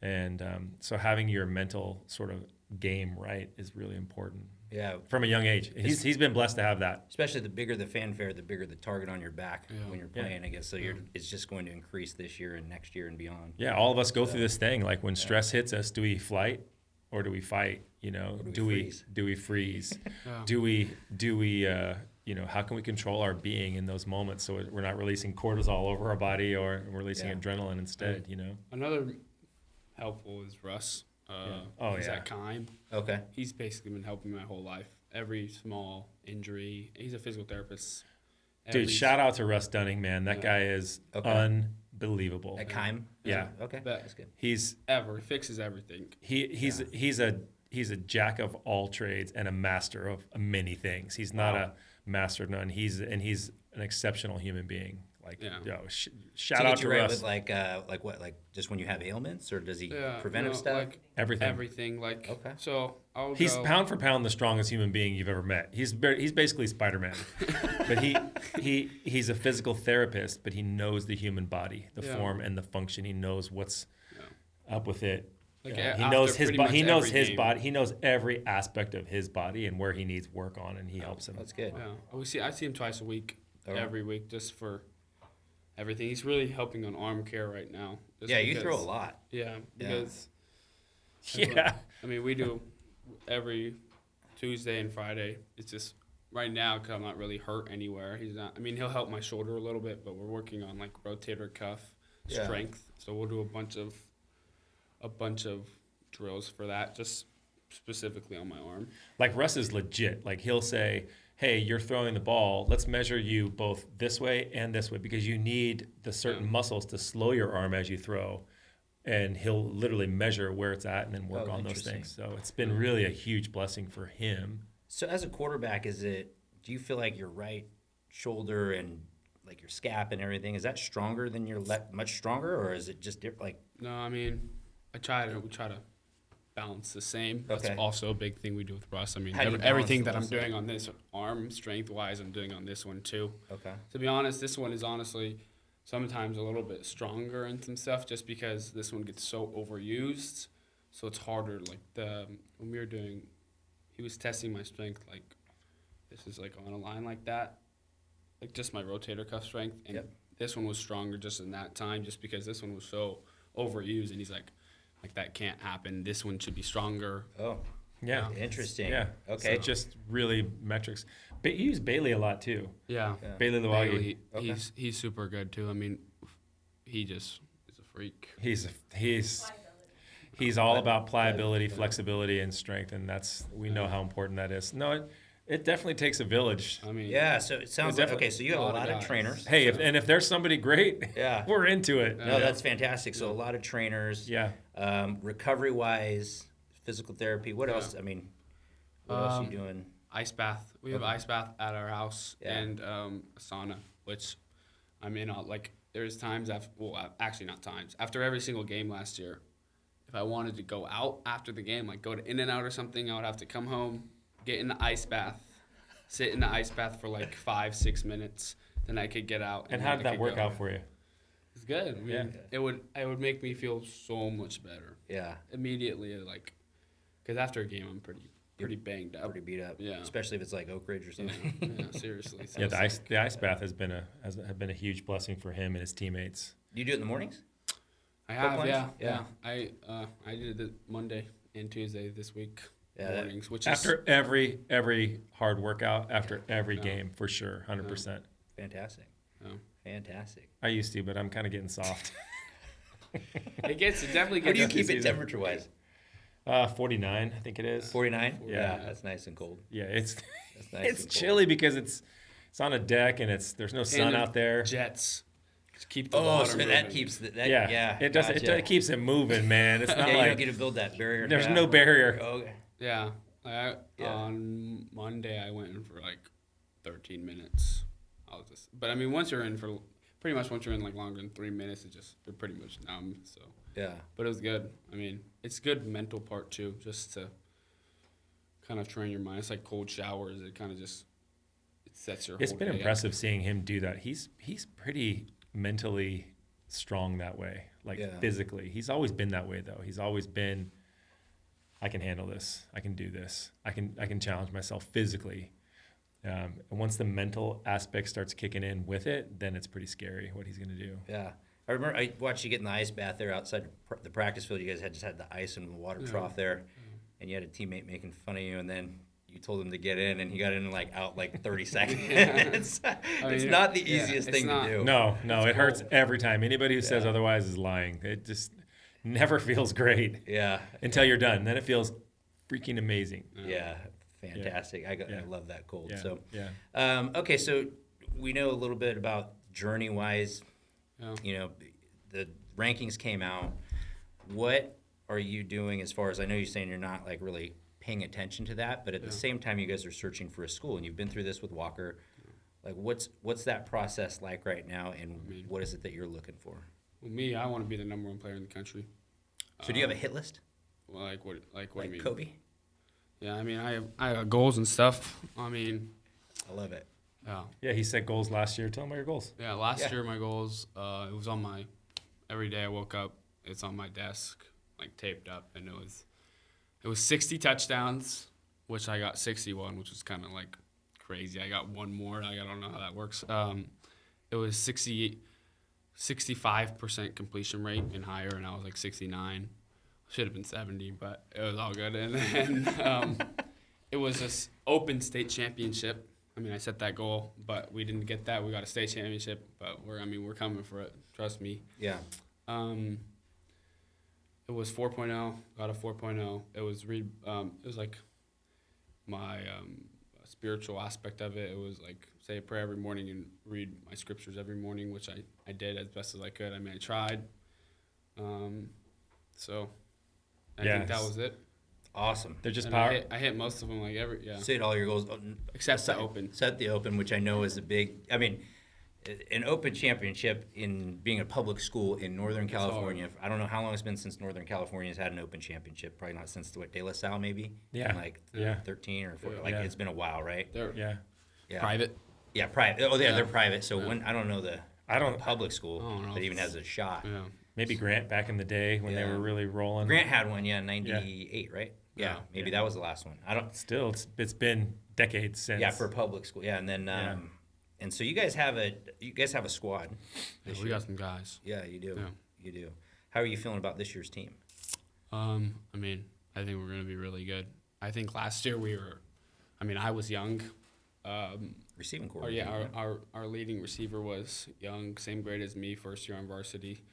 And so having your mental sort of game right is really important. Yeah. From a young age. He's been blessed to have that. Especially the bigger the fanfare, the bigger the target on your back when you're playing, I guess. So it's just going to increase this year and next year and beyond. Yeah, all of us go through this thing. Like when stress hits us, do we flight or do we fight? Do we freeze? Do we how can we control our being in those moments so we're not releasing cortisol all over our body or we're releasing adrenaline instead, Another helpful is Russ. He's at Kime. Okay. He's basically been helping me my whole life. Every small injury. He's a physical therapist. Dude, shout out to Russ Dunning, man. That guy is unbelievable. At Kime? Yeah. Okay. That's good. He fixes everything. He's a jack of all trades and a master of many things. He's not a master of none. He's an exceptional human being. Shout out to Russ. With just when you have ailments, or does he preventive stuff? Like everything. So he's pound for pound the strongest human being you've ever met. He's basically Spider-Man, but he's a physical therapist, but he knows the human body, the form and the function. He knows what's up with it. He knows his body. He knows his body. He knows every aspect of his body and where he needs work on, and he helps him. That's good. Yeah, I see him twice a week, every week, just for everything. He's really helping on arm care right now. You throw a lot. Yeah, because I mean, we do every Tuesday and Friday. It's just right now because I'm not really hurt anywhere. He's not. I mean, he'll help my shoulder a little bit, but we're working on like rotator cuff strength. So we'll do a bunch of drills for that, just specifically on my arm. Like Russ is legit. Like he'll say, hey, you're throwing the ball. Let's measure you both this way and this way because you need the certain muscles to slow your arm as you throw. And he'll literally measure where it's at and then work on those things. So it's been really a huge blessing for him. So as a quarterback, do you feel like your right shoulder and like your scap and everything, is that stronger than your left, much stronger, or is it just different? Like, No, I mean, we try to balance the same. That's Okay. also a big thing we do with Russ. I mean, How do you everything balance that I'm those? doing on this arm strength-wise, I'm doing on this one too. okay. To be honest, this one is honestly sometimes a little bit stronger in some stuff just because this one gets so overused. So it's harder. Like when we were doing, he was testing my strength. Like this is like on a line like that, like just my rotator cuff strength. And this one was stronger just in that time, just because this one was so overused. And he's like that can't happen. This one should be stronger. Oh, Yeah. interesting. Yeah. Okay. So just really metrics. But you use Bailey a lot too. Yeah. Bailey Lawagi. Bailey, Okay. he's super good too. I mean, he just is a freak. He's Pliability. all about pliability, flexibility, and strength, and we know how important that is. No, it definitely takes a village. I mean, Yeah, so it sounds like, definitely- okay, so you have a lot of guys. trainers. Hey, if there's somebody great, Yeah. we're into it. No, that's fantastic. So a lot of trainers. Yeah. Recovery-wise, physical therapy, what else? I mean, what else are you doing? ice bath. We have Okay. ice bath at our house Yeah. and a sauna, which I'm in. Like there's times actually not times. After every single game last year, if I wanted to go out after the game, like go to In-N-Out or something, I would have to come home, get in the ice bath, sit in the ice bath for like 5-6 minutes, then I could get out. And then how I did that could work go. out for you? It's good. I mean, it would make me feel so much better Yeah, immediately. Like, because after a game, I'm pretty banged up. pretty beat up. Yeah. Especially if it's like Oak Ridge or something. Yeah, seriously. So Yeah, it's the ice bath has been a huge blessing for him and his teammates. You do it in the mornings? I have, plunge? yeah. Yeah. I did it Monday and Tuesday this week mornings, which After every hard workout, after every Yeah. game, for sure, 100%. Fantastic. is Fantastic. I used to, but I'm kind of getting soft. it definitely gets. How do you up keep this it season. temperature-wise? 49, I think it is. 49? Yeah. That's nice and cold. Yeah, it's That's nice it's and cold. chilly because it's on a deck and there's no sun And out there. Jets. Just keep the Oh, water so moving. that keeps that. Yeah, it does. Gotcha. It keeps it moving, man. It's not Yeah, you like don't get to build that barrier. there's Yeah. no barrier. Okay. Yeah. Yeah. On Monday, I went in for like 13 minutes. But I mean, once you're in like longer than 3 minutes, you're pretty much numb. So, Yeah. but it was good. I mean, it's good mental part too, just to kind of train your mind. It's like cold showers. It kind of just it sets your. It's whole been day up. impressive seeing him do that. He's pretty mentally strong that way, like Yeah. physically. He's always been that way though. He's always been, I can handle this. I can do this. I can challenge myself physically. And once the mental aspect starts kicking in with it, then it's pretty scary what he's going to do. Yeah. I remember I watched you get in the ice bath there outside the practice field. You guys had the ice and the water trough there, and you had a teammate making fun of you, and then you told him to get in, and he got in and out 30 seconds. it's mean, not the yeah, easiest it's thing not. to do. No, it hurts cold. every time. Anybody who says Yeah. otherwise is lying. It just never feels great Yeah. until you're done. Then it feels freaking amazing. Yeah. Fantastic. I Yeah. love that cold. Yeah. So, yeah. okay, so we know a little bit about journey-wise. Yeah. You know, the rankings came out. What are you doing as far as, I know you're saying you're not really paying attention to that, but at the same time you guys are searching for a school, and you've been through this with Walker. What's that process like right now, and what is it that you're looking for? Well, me, I want to be the #1 player in the country. So do you have a hit list? Well, what do you Like mean? Kobe? Yeah, I mean, I have goals and stuff. I mean, I love it. yeah. Yeah, he set goals last year. Tell him about your goals. Yeah, last Yeah. year my goals, it was on every day I woke up, it's on my desk, taped up, and it was 60 touchdowns, which I got 61, which was kind of crazy. I got one more, I don't know how that works. It was 65% completion rate and higher, and I was 69. Should have been 70, but it was all good. And then it was this open state championship. I mean, I set that goal, but we didn't get that. We got a state championship, but we're coming for it. Trust me. Yeah. It was 4.0. Got a 4.0. It was it was like my spiritual aspect of it. It was like say a prayer every morning and read my scriptures every morning, which I did as best as I could. I mean, I tried. So I think that was it. Awesome. They're just And power. I hit most of them Set all your goals. except the open. Set the open, which I know is a big. I mean, an open championship in being a public school in Northern California. I don't know how long it's been since Northern California has had an open championship. Probably not since De La Salle, maybe. Yeah. Like Yeah. 13 or 14. Yeah. Like Yeah. it's been a while, right? They're Yeah. private. Yeah, private. Oh, yeah, Yeah. they're private. So Yeah. when I don't know the public school I don't know that if even has a shot. Yeah. Maybe Grant back in the day when they Yeah. were really rolling. Grant had one, yeah, 98, right? Yeah, Yeah. maybe that was the last one. I don't. Still, it's been decades since. Yeah, for public school. Yeah, and then Yeah. and so you guys have a squad. Yeah, this we year. got some guys. Yeah, you do. Yeah. You do. How are you feeling about this year's team? I mean, I think we're going to be really good. I think last year I was young. Receiving core. Our leading receiver was young, same grade as me, first year on varsity.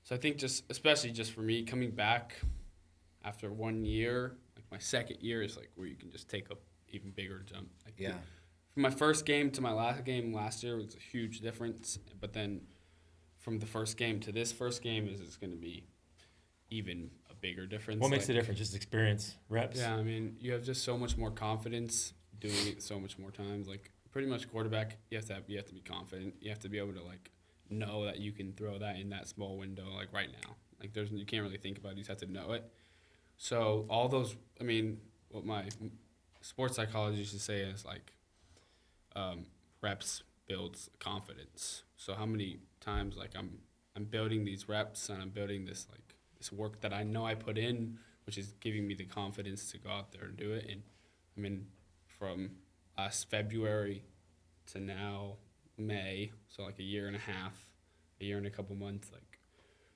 So I think especially for me, coming back after 1 year, like my second year is like where you can just take a even bigger jump. Like Yeah. From my first game to my last game last year was a huge difference. But then from the first game to this first game is going to be even a bigger difference. What makes the difference? Just experience, reps. Yeah, I mean, you have just so much more confidence doing it so much more times. Like pretty much quarterback, you have to be confident. You have to be able to like know that you can throw that in that small window like right now. Like you can't really think about it. You just have to know it. So all those, I mean, what my sports psychologist used to say is like reps builds confidence. So how many times like I'm building these reps and I'm building this like this work that I know I put in, which is giving me the confidence to go out there and do it. And I mean, from last February to now May, so like a year and a couple months, like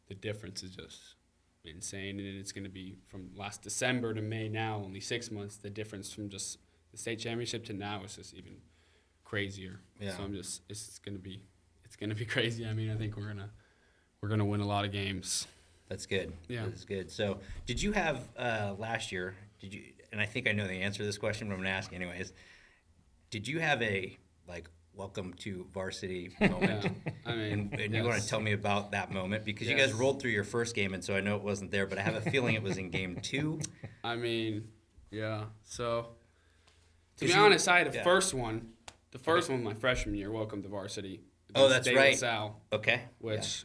the difference is just insane. And it's going to be from last December to May now, only 6 months. The difference from just the state championship to now is just even crazier. Yeah. So it's going to be crazy. I mean, I think we're going to win a lot of games. That's good. Yeah. That's good. So did you have last year, and I think I know the answer to this question, but I'm going to ask anyways, did you have a like welcome to varsity moment? Yeah. I mean, and you want to tell me about that moment? Because you guys rolled through your first game, and so I know it wasn't there, but I have a feeling it was in game 2. I mean, yeah. So, to be honest, I had the first one. The first one my freshman year, welcome to varsity. Oh, that's De La right. Salle, Okay. which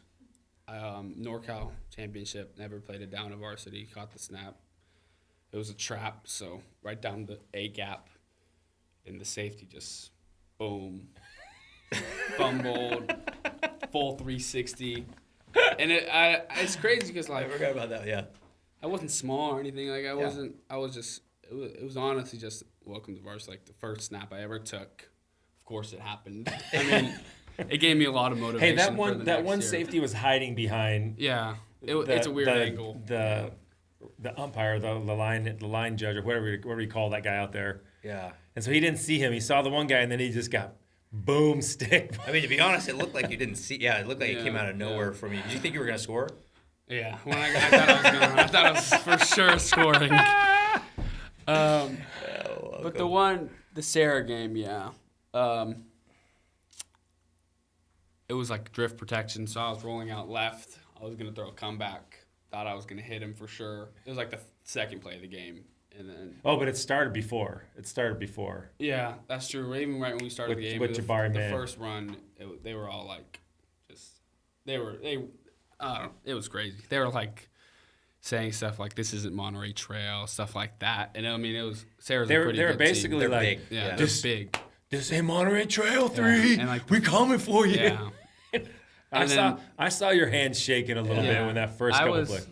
NorCal championship, never played it down to varsity, caught the snap. It was a trap, so right down the A gap, and the safety just, boom, fumbled, full 360. And it's crazy because, like, I forgot about that, yeah. I wasn't small or anything. Like I was just. It was honestly just welcome to varsity. Like the first snap I ever took. Of course, it happened. I mean, it gave me a lot of motivation. Hey, for the that next one year. safety was hiding behind. Yeah, it's a weird angle. The umpire, the line judge, or whatever you call that guy out there. Yeah. And so he didn't see him. He saw the one guy, and then he just got boom stick. I mean, to be honest, it looked like you didn't see. Yeah, it looked like it came out of nowhere yeah. from you. Did you think you were going to score? Yeah, when I thought I was for sure scoring. But the Sarah game, yeah. It was like drift protection, so I was rolling out left. I was gonna throw a comeback. Thought I was gonna hit him for sure. It was like the second play of the game, and then. Oh, but it started before. Yeah, that's true. Even right when we started the game, With Jabari the Man. first run, they were all like, it was crazy. They were like saying stuff like, "This isn't Monterey Trail," stuff like that. And I mean, it was Sarah's. They a were pretty they were good basically team. They're like, big. Yeah, Yeah. they're big. "This ain't Monterey Trail 3. And like we coming for you." Yeah. I saw your hands shaking a little bit when that first couple plays.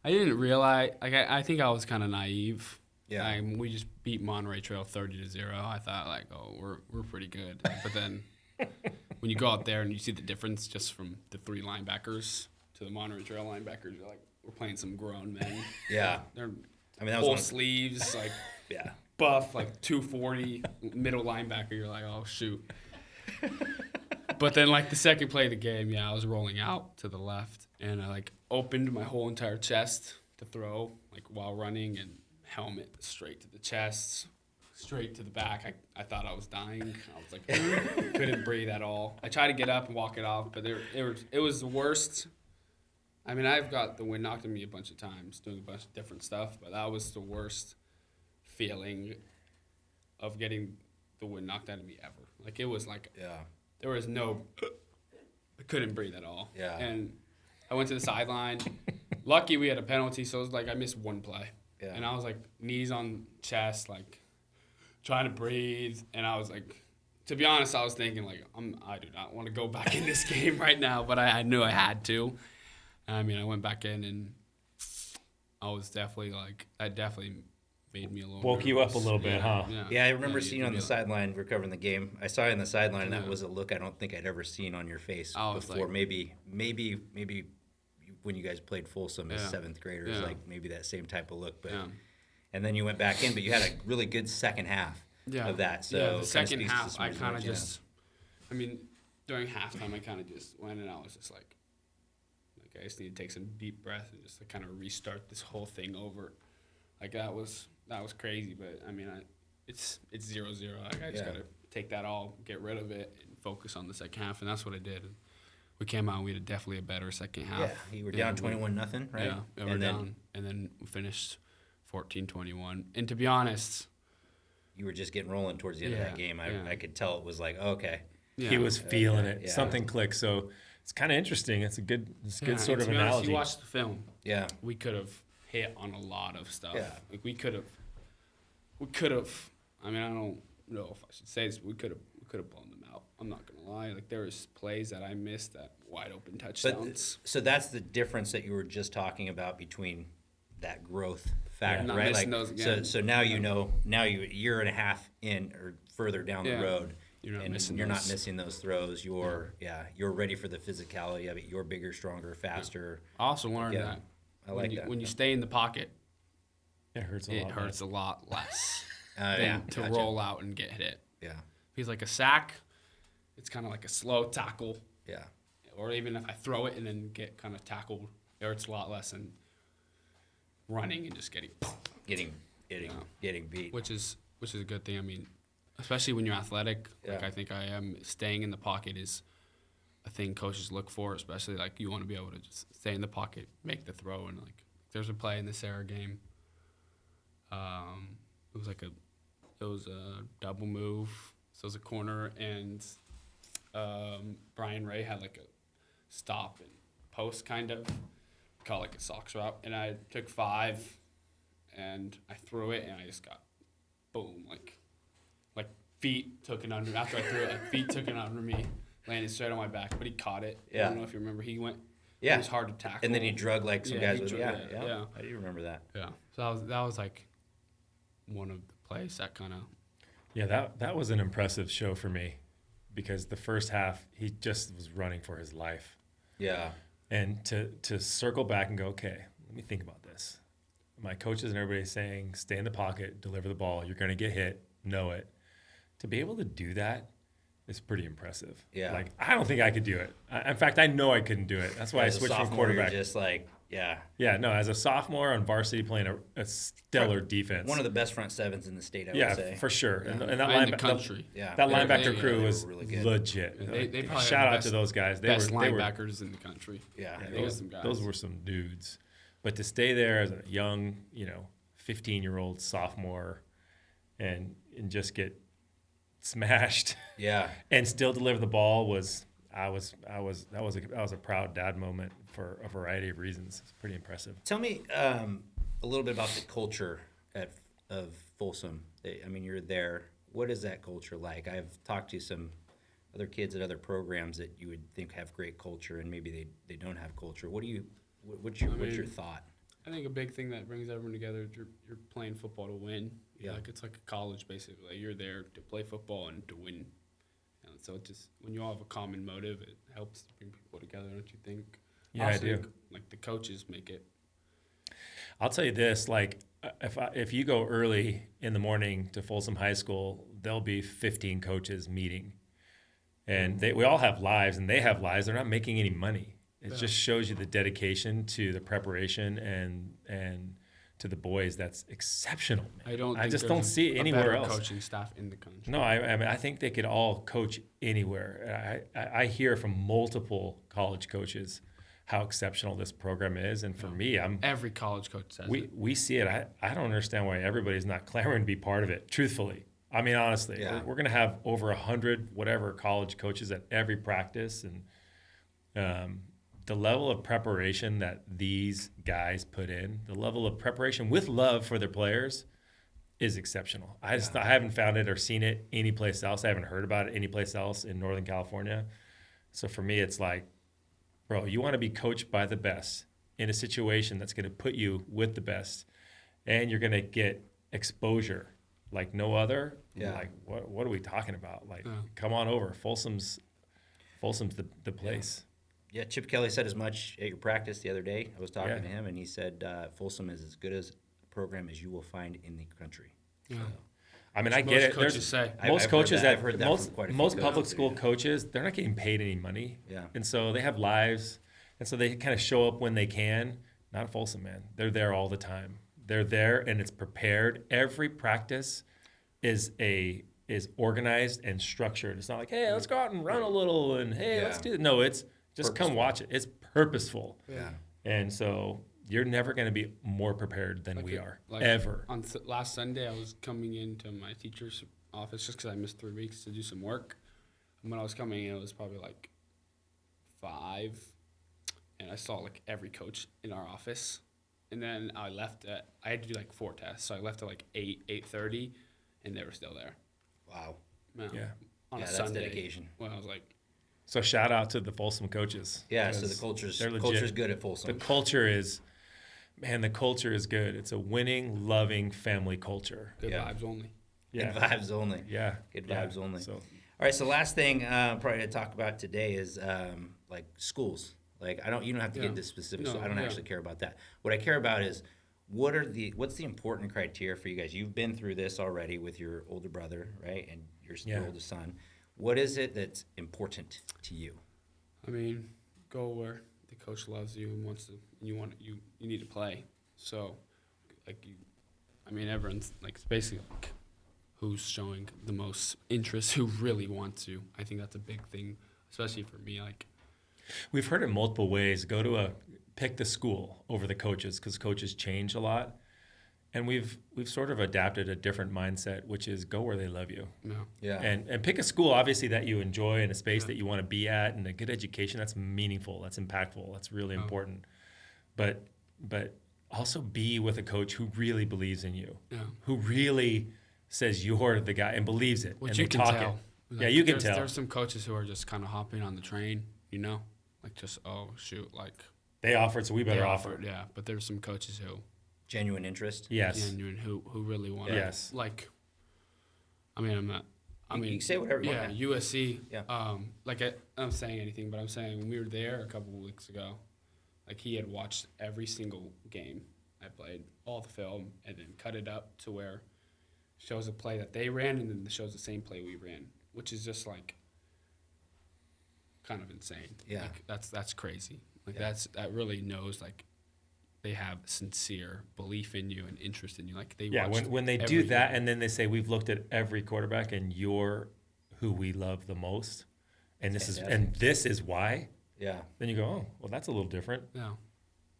I didn't realize. Like I think I was kind of naive. Yeah. We just beat Monterey Trail 30-0. I thought like, oh, we're pretty good. But then when you go out there and you see the difference just from the 3 linebackers to the Monterey Trail linebackers, you're like, we're playing some grown men. Yeah. They're I mean, that was full one. sleeves, like Yeah. buff, like 240 middle linebacker. You're like, oh shoot. But then like the second play of the game, I was rolling out to the left, and I like opened my whole entire chest to throw, like while running, and helmet straight to the chest, straight to the back. I thought I was dying. I was like, couldn't breathe at all. I tried to get up and walk it off, but it was the worst. I mean, I've got the wind knocked at me a bunch of times doing a bunch of different stuff, but that was the worst feeling of getting the wind knocked out of me ever. Like, it was like, there was no, I couldn't breathe at all. Yeah. And I went to the sideline. Lucky we had a penalty, so it was like I missed one play. Yeah. And I was like, knees on chest, like trying to breathe. And I was like, to be honest, I was thinking like, I do not want to go back in this game right now, but I knew I had to. I mean, I went back in, and I was definitely like, that definitely made me a little Woke you up a little bit, huh? Yeah, I remember seeing you on the like, sideline recovering the game. I saw you on the sideline, and that was a look I don't think I'd ever seen on your face before. Like, maybe when you guys played Folsom as seventh graders, like maybe that same type of look. But and then you went back in, but you had a really good second half of that. So the second half, I kind of just, I mean, during halftime, I kind of just went, and I was just like I just need to take some deep breath and just kind of restart this whole thing over. Like that was crazy, but I mean, it's 0-0. Like, I just gotta take that all, get rid of it, and focus on the second half, and that's what I did. And we came out, and we had definitely a better second half. Yeah, you were down 21-0, right? Yeah, we were down, and then we finished 14-21. And to be honest, you were just getting rolling towards the end of that game. I could tell it was like, okay. Yeah. He was feeling it. Yeah. Something clicked. So it's kind of interesting. It's a good sort of analogy. Honest, you watched the film. Yeah. We could have hit on a lot of stuff. Yeah. Like we could have. I mean, I don't know if I should say this. But we could have blown them out. I'm not gonna lie. Like there was plays that I missed, that wide open touchdowns. So that's the difference that you were just talking about between that growth factor, Not right? missing Like those again. so now you know. Now you're a year and a half in or further down the road. You're not missing those throws. You're ready for the physicality of it. You're bigger, stronger, faster. I also learned that. I like that. When you stay in the pocket, it hurts a lot less than to roll out and get hit. Yeah. Because like a sack, it's kind of like a slow tackle. Yeah. Or even if I throw it and then get kind of tackled, it hurts a lot less than running and just getting beat. Which is a good thing. I mean, especially when you're athletic, like I think I am, staying in the pocket is a thing coaches look for, especially like you want to be able to just stay in the pocket, make the throw. And like there's a play in the Sarah game. It was a double move. So it was a corner, and Brian Ray had like a stop and post kind of, call it like a Sox route. And I took 5 and I threw it, and I just got boom, like feet took it under. After I threw it, like feet took it under me, landed straight on my back. But he caught it. Yeah. I don't know if you remember. He went. Yeah. It was hard to tackle. And then he drug like some guys with. Yeah. I do remember that. Yeah. So that was like one of the plays that kind of. Yeah, that was an impressive show for me, because the first half he just was running for his life. Yeah. And to circle back and go, okay, let me think about this. My coaches and everybody's saying, stay in the pocket, deliver the ball. You're going to get hit, know it. To be able to do that is pretty impressive. Yeah. Like, I don't think I could do it. In fact, I know I couldn't do it. That's why I switched from quarterback. You're just like, yeah. Yeah, no, as a sophomore on varsity playing a stellar defense. One of the best front sevens in the state, I would say. Yeah, for sure. Yeah. And that in the country. That linebacker crew was really good. legit. They probably shout out to those guys. They best were linebackers in the country. Yeah, those were some dudes. But to stay there as a young, 15-year-old sophomore and just get smashed, and still deliver the ball was a proud dad moment for a variety of reasons. It's pretty impressive. Tell me a little bit about the culture of Folsom. I mean, you're there. What is that culture like? I've talked to some other kids at other programs that you would think have great culture, and maybe they don't have culture. What's your thought? I think a big thing that brings everyone together is you're playing football to win. Yeah. Like it's like a college basically. Like you're there to play football and to win. And so it just, when you all have a common motive, it helps bring people together, don't you think? Yeah, also, I do. Like the coaches make it I'll tell you this, like if you go early in the morning to Folsom High School, there'll be 15 coaches meeting. And we all have lives, and they have lives. They're not making any money. It just shows you the dedication to the preparation and to the boys. That's exceptional, man. I just don't see it anywhere else. Coaching staff in the country. No, I mean, I think they could all coach anywhere. I hear from multiple college coaches how exceptional this program is, and for me, every college coach says we see it. I don't understand why everybody's not clamoring to be part of it. Truthfully, I mean, honestly, we're going to have over 100 whatever college coaches at every practice, and the level of preparation that these guys put in, the level of preparation with love for their players, is exceptional. I haven't found it or seen it anyplace else. I haven't heard about it anyplace else in Northern California. So for me, it's like, bro, you want to be coached by the best in a situation that's going to put you with the best, and you're going to get exposure like no other. Yeah. Like, what are we talking about? Like, come on over. Folsom's the place. Yeah, Chip Kelly said as much at your practice the other day. I was talking to him, and he said Folsom is as good as a program as you will find in the country. Yeah. So, I mean, I get it. Most coaches most public school coaches, they're not getting paid any money. Yeah. And so they have lives, and so they kind of show up when they can. Not at Folsom, man. They're there all the time. They're there, and it's prepared. Every practice is organized and structured. It's not like, hey, let's go out and run a little, and hey, let's do it. No, it's just come watch it. It's purposeful. Yeah. And so you're never going to be more prepared than we are, ever. On last Sunday, I was coming into my teacher's office just because I missed 3 weeks to do some work. And when I was coming in, it was probably like 5, and I saw like every coach in our office. And then I left I had to do like 4 tests, so I left at like 8:30, and they were still there. Wow. Yeah. On a that's Sunday, dedication. when I was like, So shout out to the Folsom coaches. Yeah, so the culture's good at Folsom. The culture is good. It's a winning, loving family culture. good vibes only. Yeah. Good vibes only. Yeah. Good vibes only. So, All right, so last thing probably to talk about today is like schools. Like you don't have to get into specifics. So I don't actually care about that. What I care about is what's the important criteria for you guys? You've been through this already with your older brother, right, and your oldest son. What is it that's important to you? I mean, go where the coach loves you and wants to, and you need to play. So, everyone's like, it's basically like who's showing the most interest, who really wants to. I think that's a big thing, especially for me. Like, we've heard it multiple ways. Pick the school over the coaches, because coaches change a lot. And we've sort of adapted a different mindset, which is go where they love you. Yeah. And pick a school, obviously, that you enjoy and a space that you want to be at, and a good education that's meaningful, that's impactful, that's really important. But also be with a coach who really believes in you, who really says you're the guy and believes it. Which and you can tell. Like, you can tell. There's some coaches who are just kind of hopping on the train, like just, oh, shoot, like. They offered, so we better offer. Yeah, but there's some coaches who. Genuine interest. Yes. Who really want. Yes. Like. I mean, I'm not. You can say whatever you want. Yeah, USC. Yeah. I'm saying anything, but I'm saying when we were there a couple of weeks ago, like he had watched every single game I played, all the film, and then cut it up to where shows a play that they ran and then shows the same play we ran, which is just like kind of insane. Yeah. Like, that's crazy. Like that really knows like they have sincere belief in you and interest in you. Like they when they do that and then they say we've looked at every quarterback and you're who we love the most, and this is why. Yeah. Then you go, oh, well, that's a little different. Yeah.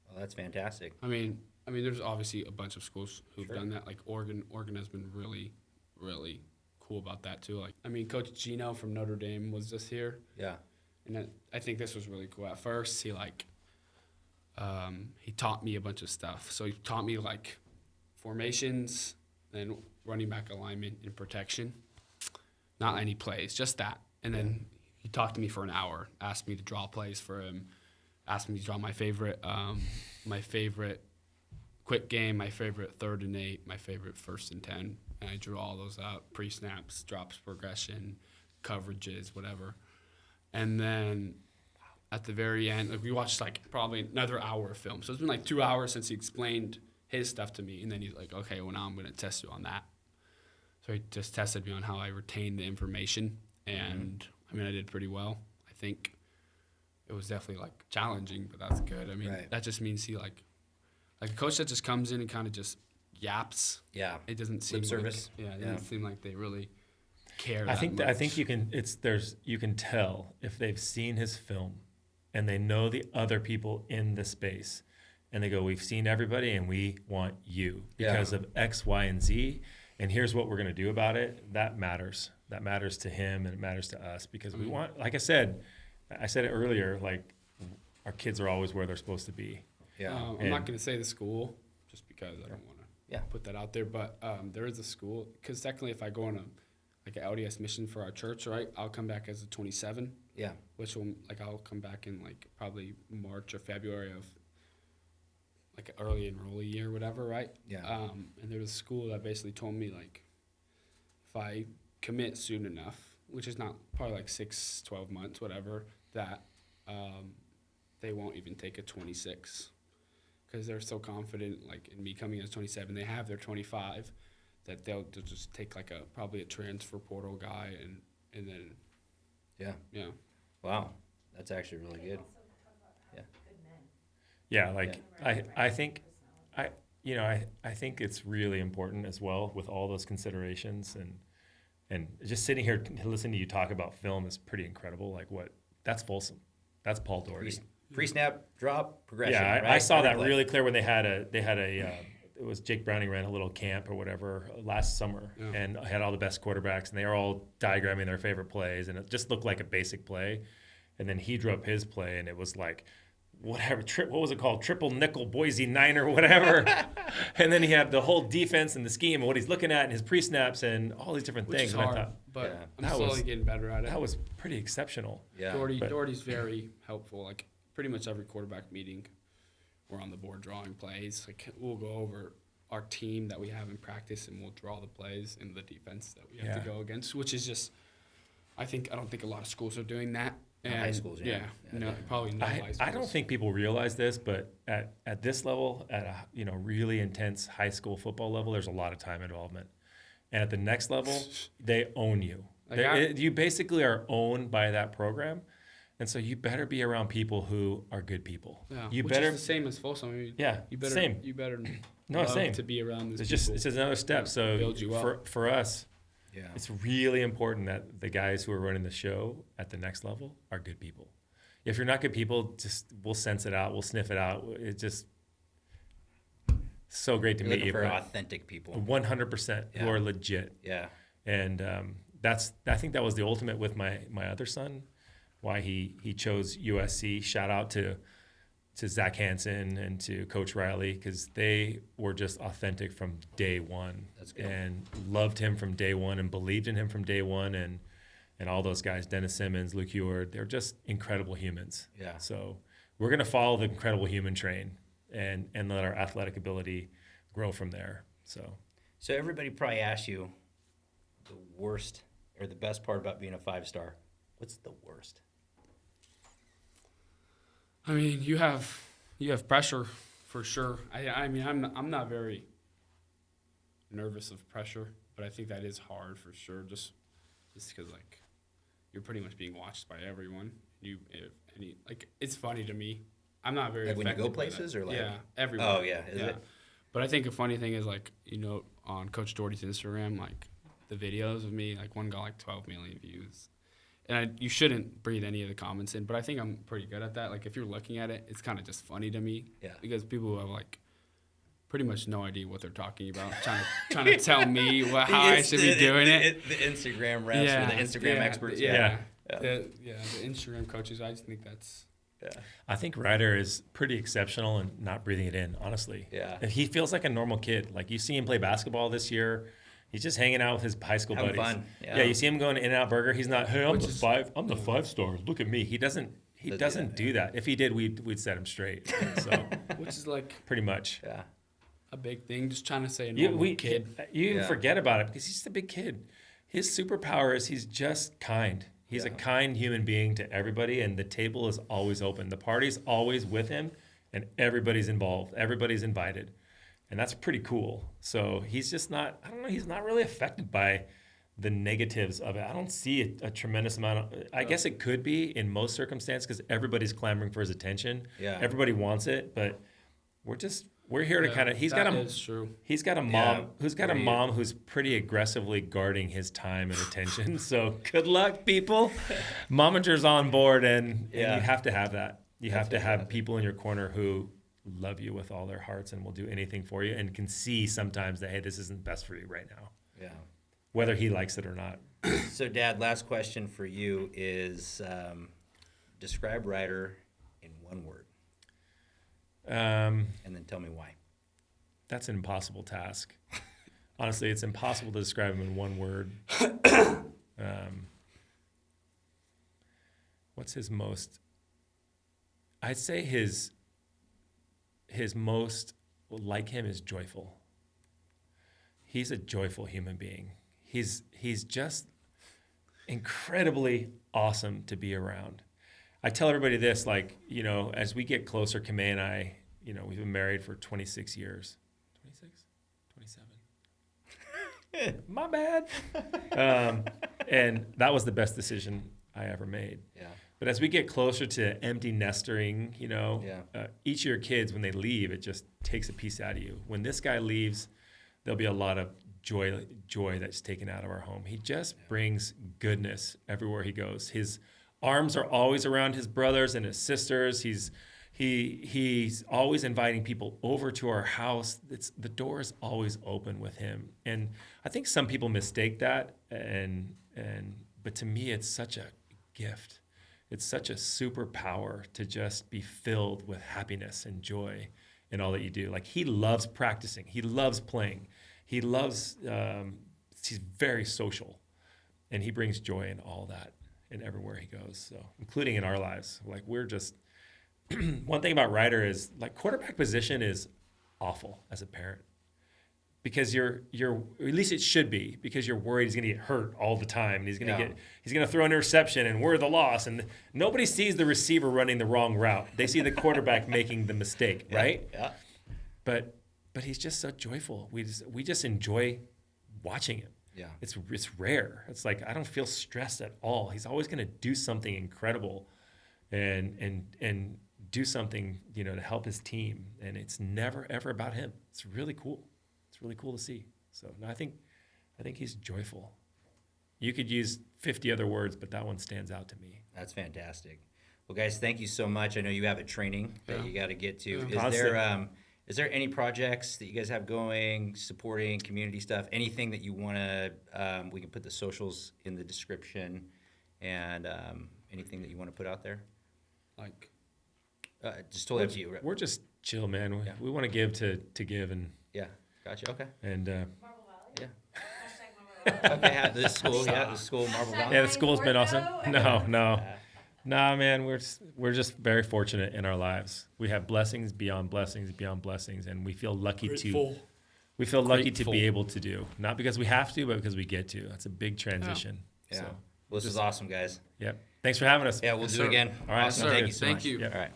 Well, that's fantastic. I mean, there's obviously a bunch of schools who've done that. Like Oregon has been really, really cool about that too. Like, I mean, Coach Gino from Notre Dame was just here. Yeah. And I think this was really cool. At first, he taught me a bunch of stuff. So he taught me like formations, then running back alignment and protection. Not any plays, just that. And then he talked to me for an hour, asked me to draw plays for him, asked me to draw my favorite quick game, my favorite 3rd and 8, my favorite 1st and 10. And I drew all those out, pre-snaps, drops, progression, coverages, whatever. And then at the very end, like we watched like probably another hour of film. So it's been like 2 hours since he explained his stuff to me, and then he's like, okay, well now I'm going to test you on that. So he just tested me on how I retained the information, and I mean I did pretty well. I think it was definitely like challenging, but that's good. I mean that just means he like a coach that just comes in and kind of just yaps. Yeah. It doesn't seem Lip service. Like, it doesn't seem like they really care. I that think you can tell if they've seen his film and they know the other people in the space, and they go, we've seen everybody and we want you because of X, Y, and Z, and here's what we're going to do about it. That matters. That matters to him, and it matters to us, because we want, like I said it earlier, like our kids are always where they're supposed to be. Yeah. I'm not going to say the school just because I don't want to Yeah. put that out there, but there is a school, because technically if I go on like an LDS mission for our church, right, I'll come back as a 27, Yeah. which will, like, I'll come back in like probably March or February of like an early enrollee year, whatever, right? Yeah. And there was a school that basically told me, like, if I commit soon enough, which is not probably like 6-12 months, whatever, that they won't even take a 26, because they're so confident, like, in me coming as 27. They have their 25, that they'll just take like probably a transfer portal guy, and then Yeah. Wow. That's actually really good. Yeah. Yeah, like I think I think it's really important as well with all those considerations, and just sitting here listening to you talk about film is pretty incredible. Like that's Folsom, that's Paul Doherty. Pre-snap, drop, progression. Yeah, right? I saw that Play. really clear when they had a it was Jake Browning ran a little camp or whatever last summer, and had all the best quarterbacks, and they were all diagramming their favorite plays, and it just looked like a basic play, and then he drew up his play, and it was like, whatever, what was it called? Triple nickel Boise Niner, whatever. And then he had the whole defense and the scheme and what he's looking at and his pre-snaps and all these different which things. is And hard, I thought, but I'm that slowly was- getting better at it. that was pretty exceptional. Yeah. Doherty's very helpful. Like, pretty much every quarterback meeting, we're on the board drawing plays. Like, we'll go over our team that we have in practice, and we'll draw the plays and the defense that we have to go against, which is just, I don't think a lot of schools are doing that. Not high schools, yeah. No, definitely. probably not high schools. I don't think people realize this, but at this level, at a really intense high school football level, there's a lot of time involvement. And at the next level, they own you. Like You basically are owned by that program. And so you better be around people who are good people. Yeah, You which better, is the same as Folsom. I mean, yeah, you better, same. You better No, love same. to be around these It's people. just another step. So Build you up. for us, Yeah. it's really important that the guys who are running the show at the next level are good people. If you're not good people, we'll sense it out. We'll sniff it out. It's just so great to You're meet looking you. for but authentic people. 100% who Yeah. are legit. Yeah. And I think that was the ultimate with my other son, why he chose USC. Shout out to Zach Hansen and to Coach Riley, because they were just authentic from day one. That's good. And loved him from day one and believed in him from day one. And all those guys, Dennis Simmons, Luke Eward, they're just incredible humans. Yeah. So we're going to follow the incredible human train and let our athletic ability grow from there. So everybody probably asks you the worst or the best part about being a 5-star. What's the worst? I mean, you have pressure for sure. I mean, I'm not very nervous of pressure, but I think that is hard for sure. Just because, like, you're pretty much being watched by everyone. It's funny to me. I'm not very Like when you go affected by places, that. or like everywhere. Oh yeah, is it? But I think a funny thing is, like, on Coach Doherty's Instagram, like, the videos of me, like, one got like 12 million views. And you shouldn't breathe any of the comments in, but I think I'm pretty good at that. Like, if you're looking at it, it's kind of just funny to me. Yeah. Because people who have, like, pretty much no idea what they're talking about, trying to tell me how I should be doing it. The Instagram reps or the Instagram experts. Yeah. Yeah. The Instagram coaches, I just think that's... Yeah. I think Ryder is pretty exceptional and not breathing it in, honestly. Yeah. He feels like a normal kid. Like, you see him play basketball this year. He's just hanging out with his high school Having buddies. fun. Yeah, you see him going to In-N-Out Burger. He's not, hey, I'm Which the is- 5-star. Look at me. He doesn't do that. If he did, we'd set him straight. So Which is, like, pretty much. Yeah. a big thing, just trying to say a You normal kid. You Yeah. forget about it because he's just a big kid. His superpower is he's just kind. He's a Yeah. kind human being to everybody, and the table is always open. The party's always with him, and everybody's involved. Everybody's invited. And that's pretty cool. So he's just not, I don't know, he's not really affected by the negatives of it. I don't see a tremendous amount of, I guess it could be in most circumstances because everybody's clamoring for his attention. Yeah. Everybody wants it, but we're here to kind of, Is true. he's got a mom who's pretty aggressively guarding his time and attention. So good luck, people. Momager's on board, and you have to have that. You have to have people in your corner who love you with all their hearts and will do anything for you and can see sometimes that, hey, this isn't best for you right now, Yeah. whether he likes it or not. So, Dad, last question for you is describe Ryder in one word, and then tell me why. That's an impossible task. Honestly, it's impossible to describe him in one word. What's his most? I'd say his most like him is joyful. He's a joyful human being. He's just incredibly awesome to be around. I tell everybody this, like, you know, as we get closer, Kamei and I, you know, we've been married for 26 years. 26? 27? My bad. And that was the best decision I ever made. Yeah. But as we get closer to empty nestering, you know, Yeah. Each of your kids, when they leave, it just takes a piece out of you. When this guy leaves, there'll be a lot of joy that's taken out of our home. He just brings goodness everywhere he goes. His arms are always around his brothers and his sisters. He's always inviting people over to our house. The door is always open with him. And I think some people mistake that, but to me, it's such a gift. It's such a superpower to just be filled with happiness and joy in all that you do. Like, he loves practicing. He loves playing. He loves, he's very social, and he brings joy in all that and everywhere he goes. So, including in our lives. Like, we're just, one thing about Ryder is, like, quarterback position is awful as a parent. Because you're at least it should be, because you're worried he's gonna get hurt all the time, and he's gonna throw an interception, and we're the loss, and nobody sees the receiver running the wrong route. They see the quarterback making the mistake, right? Yeah. But he's just so joyful. We just enjoy watching him. Yeah. It's rare. It's like, I don't feel stressed at all. He's always gonna do something incredible, and do something, you know, to help his team, and it's never ever about him. It's really cool. It's really cool to see. So no, I think he's joyful. You could use 50 other words, but that one stands out to me. That's fantastic. Well, guys, thank you so much. I know you have a training that you got to get to. Yeah. Is there any projects that you guys have going, supporting community stuff? Anything that you want to? We can put the socials in the description, and anything that you want to put out there. Like, Just totally up to you. We're just chill, man. We want to give to give, and Yeah. Gotcha. Okay. and Marble Valley? Yeah. Hashtag Marble Valley. Okay. The school, Marble Valley. yeah, the school's been awesome. Ortho. No. Nah, man, we're just very fortunate in our lives. We have blessings beyond blessings beyond blessings, and we feel lucky to Grateful. be able to do, not because we have to, but because we get to. That's a big transition. Yeah. So, Well, this is awesome, guys. yep. Thanks for having us. Yeah, we'll Yes, do sir. it again. All right. Awesome. Sir, Thank you so thank much. you. Yep. All right.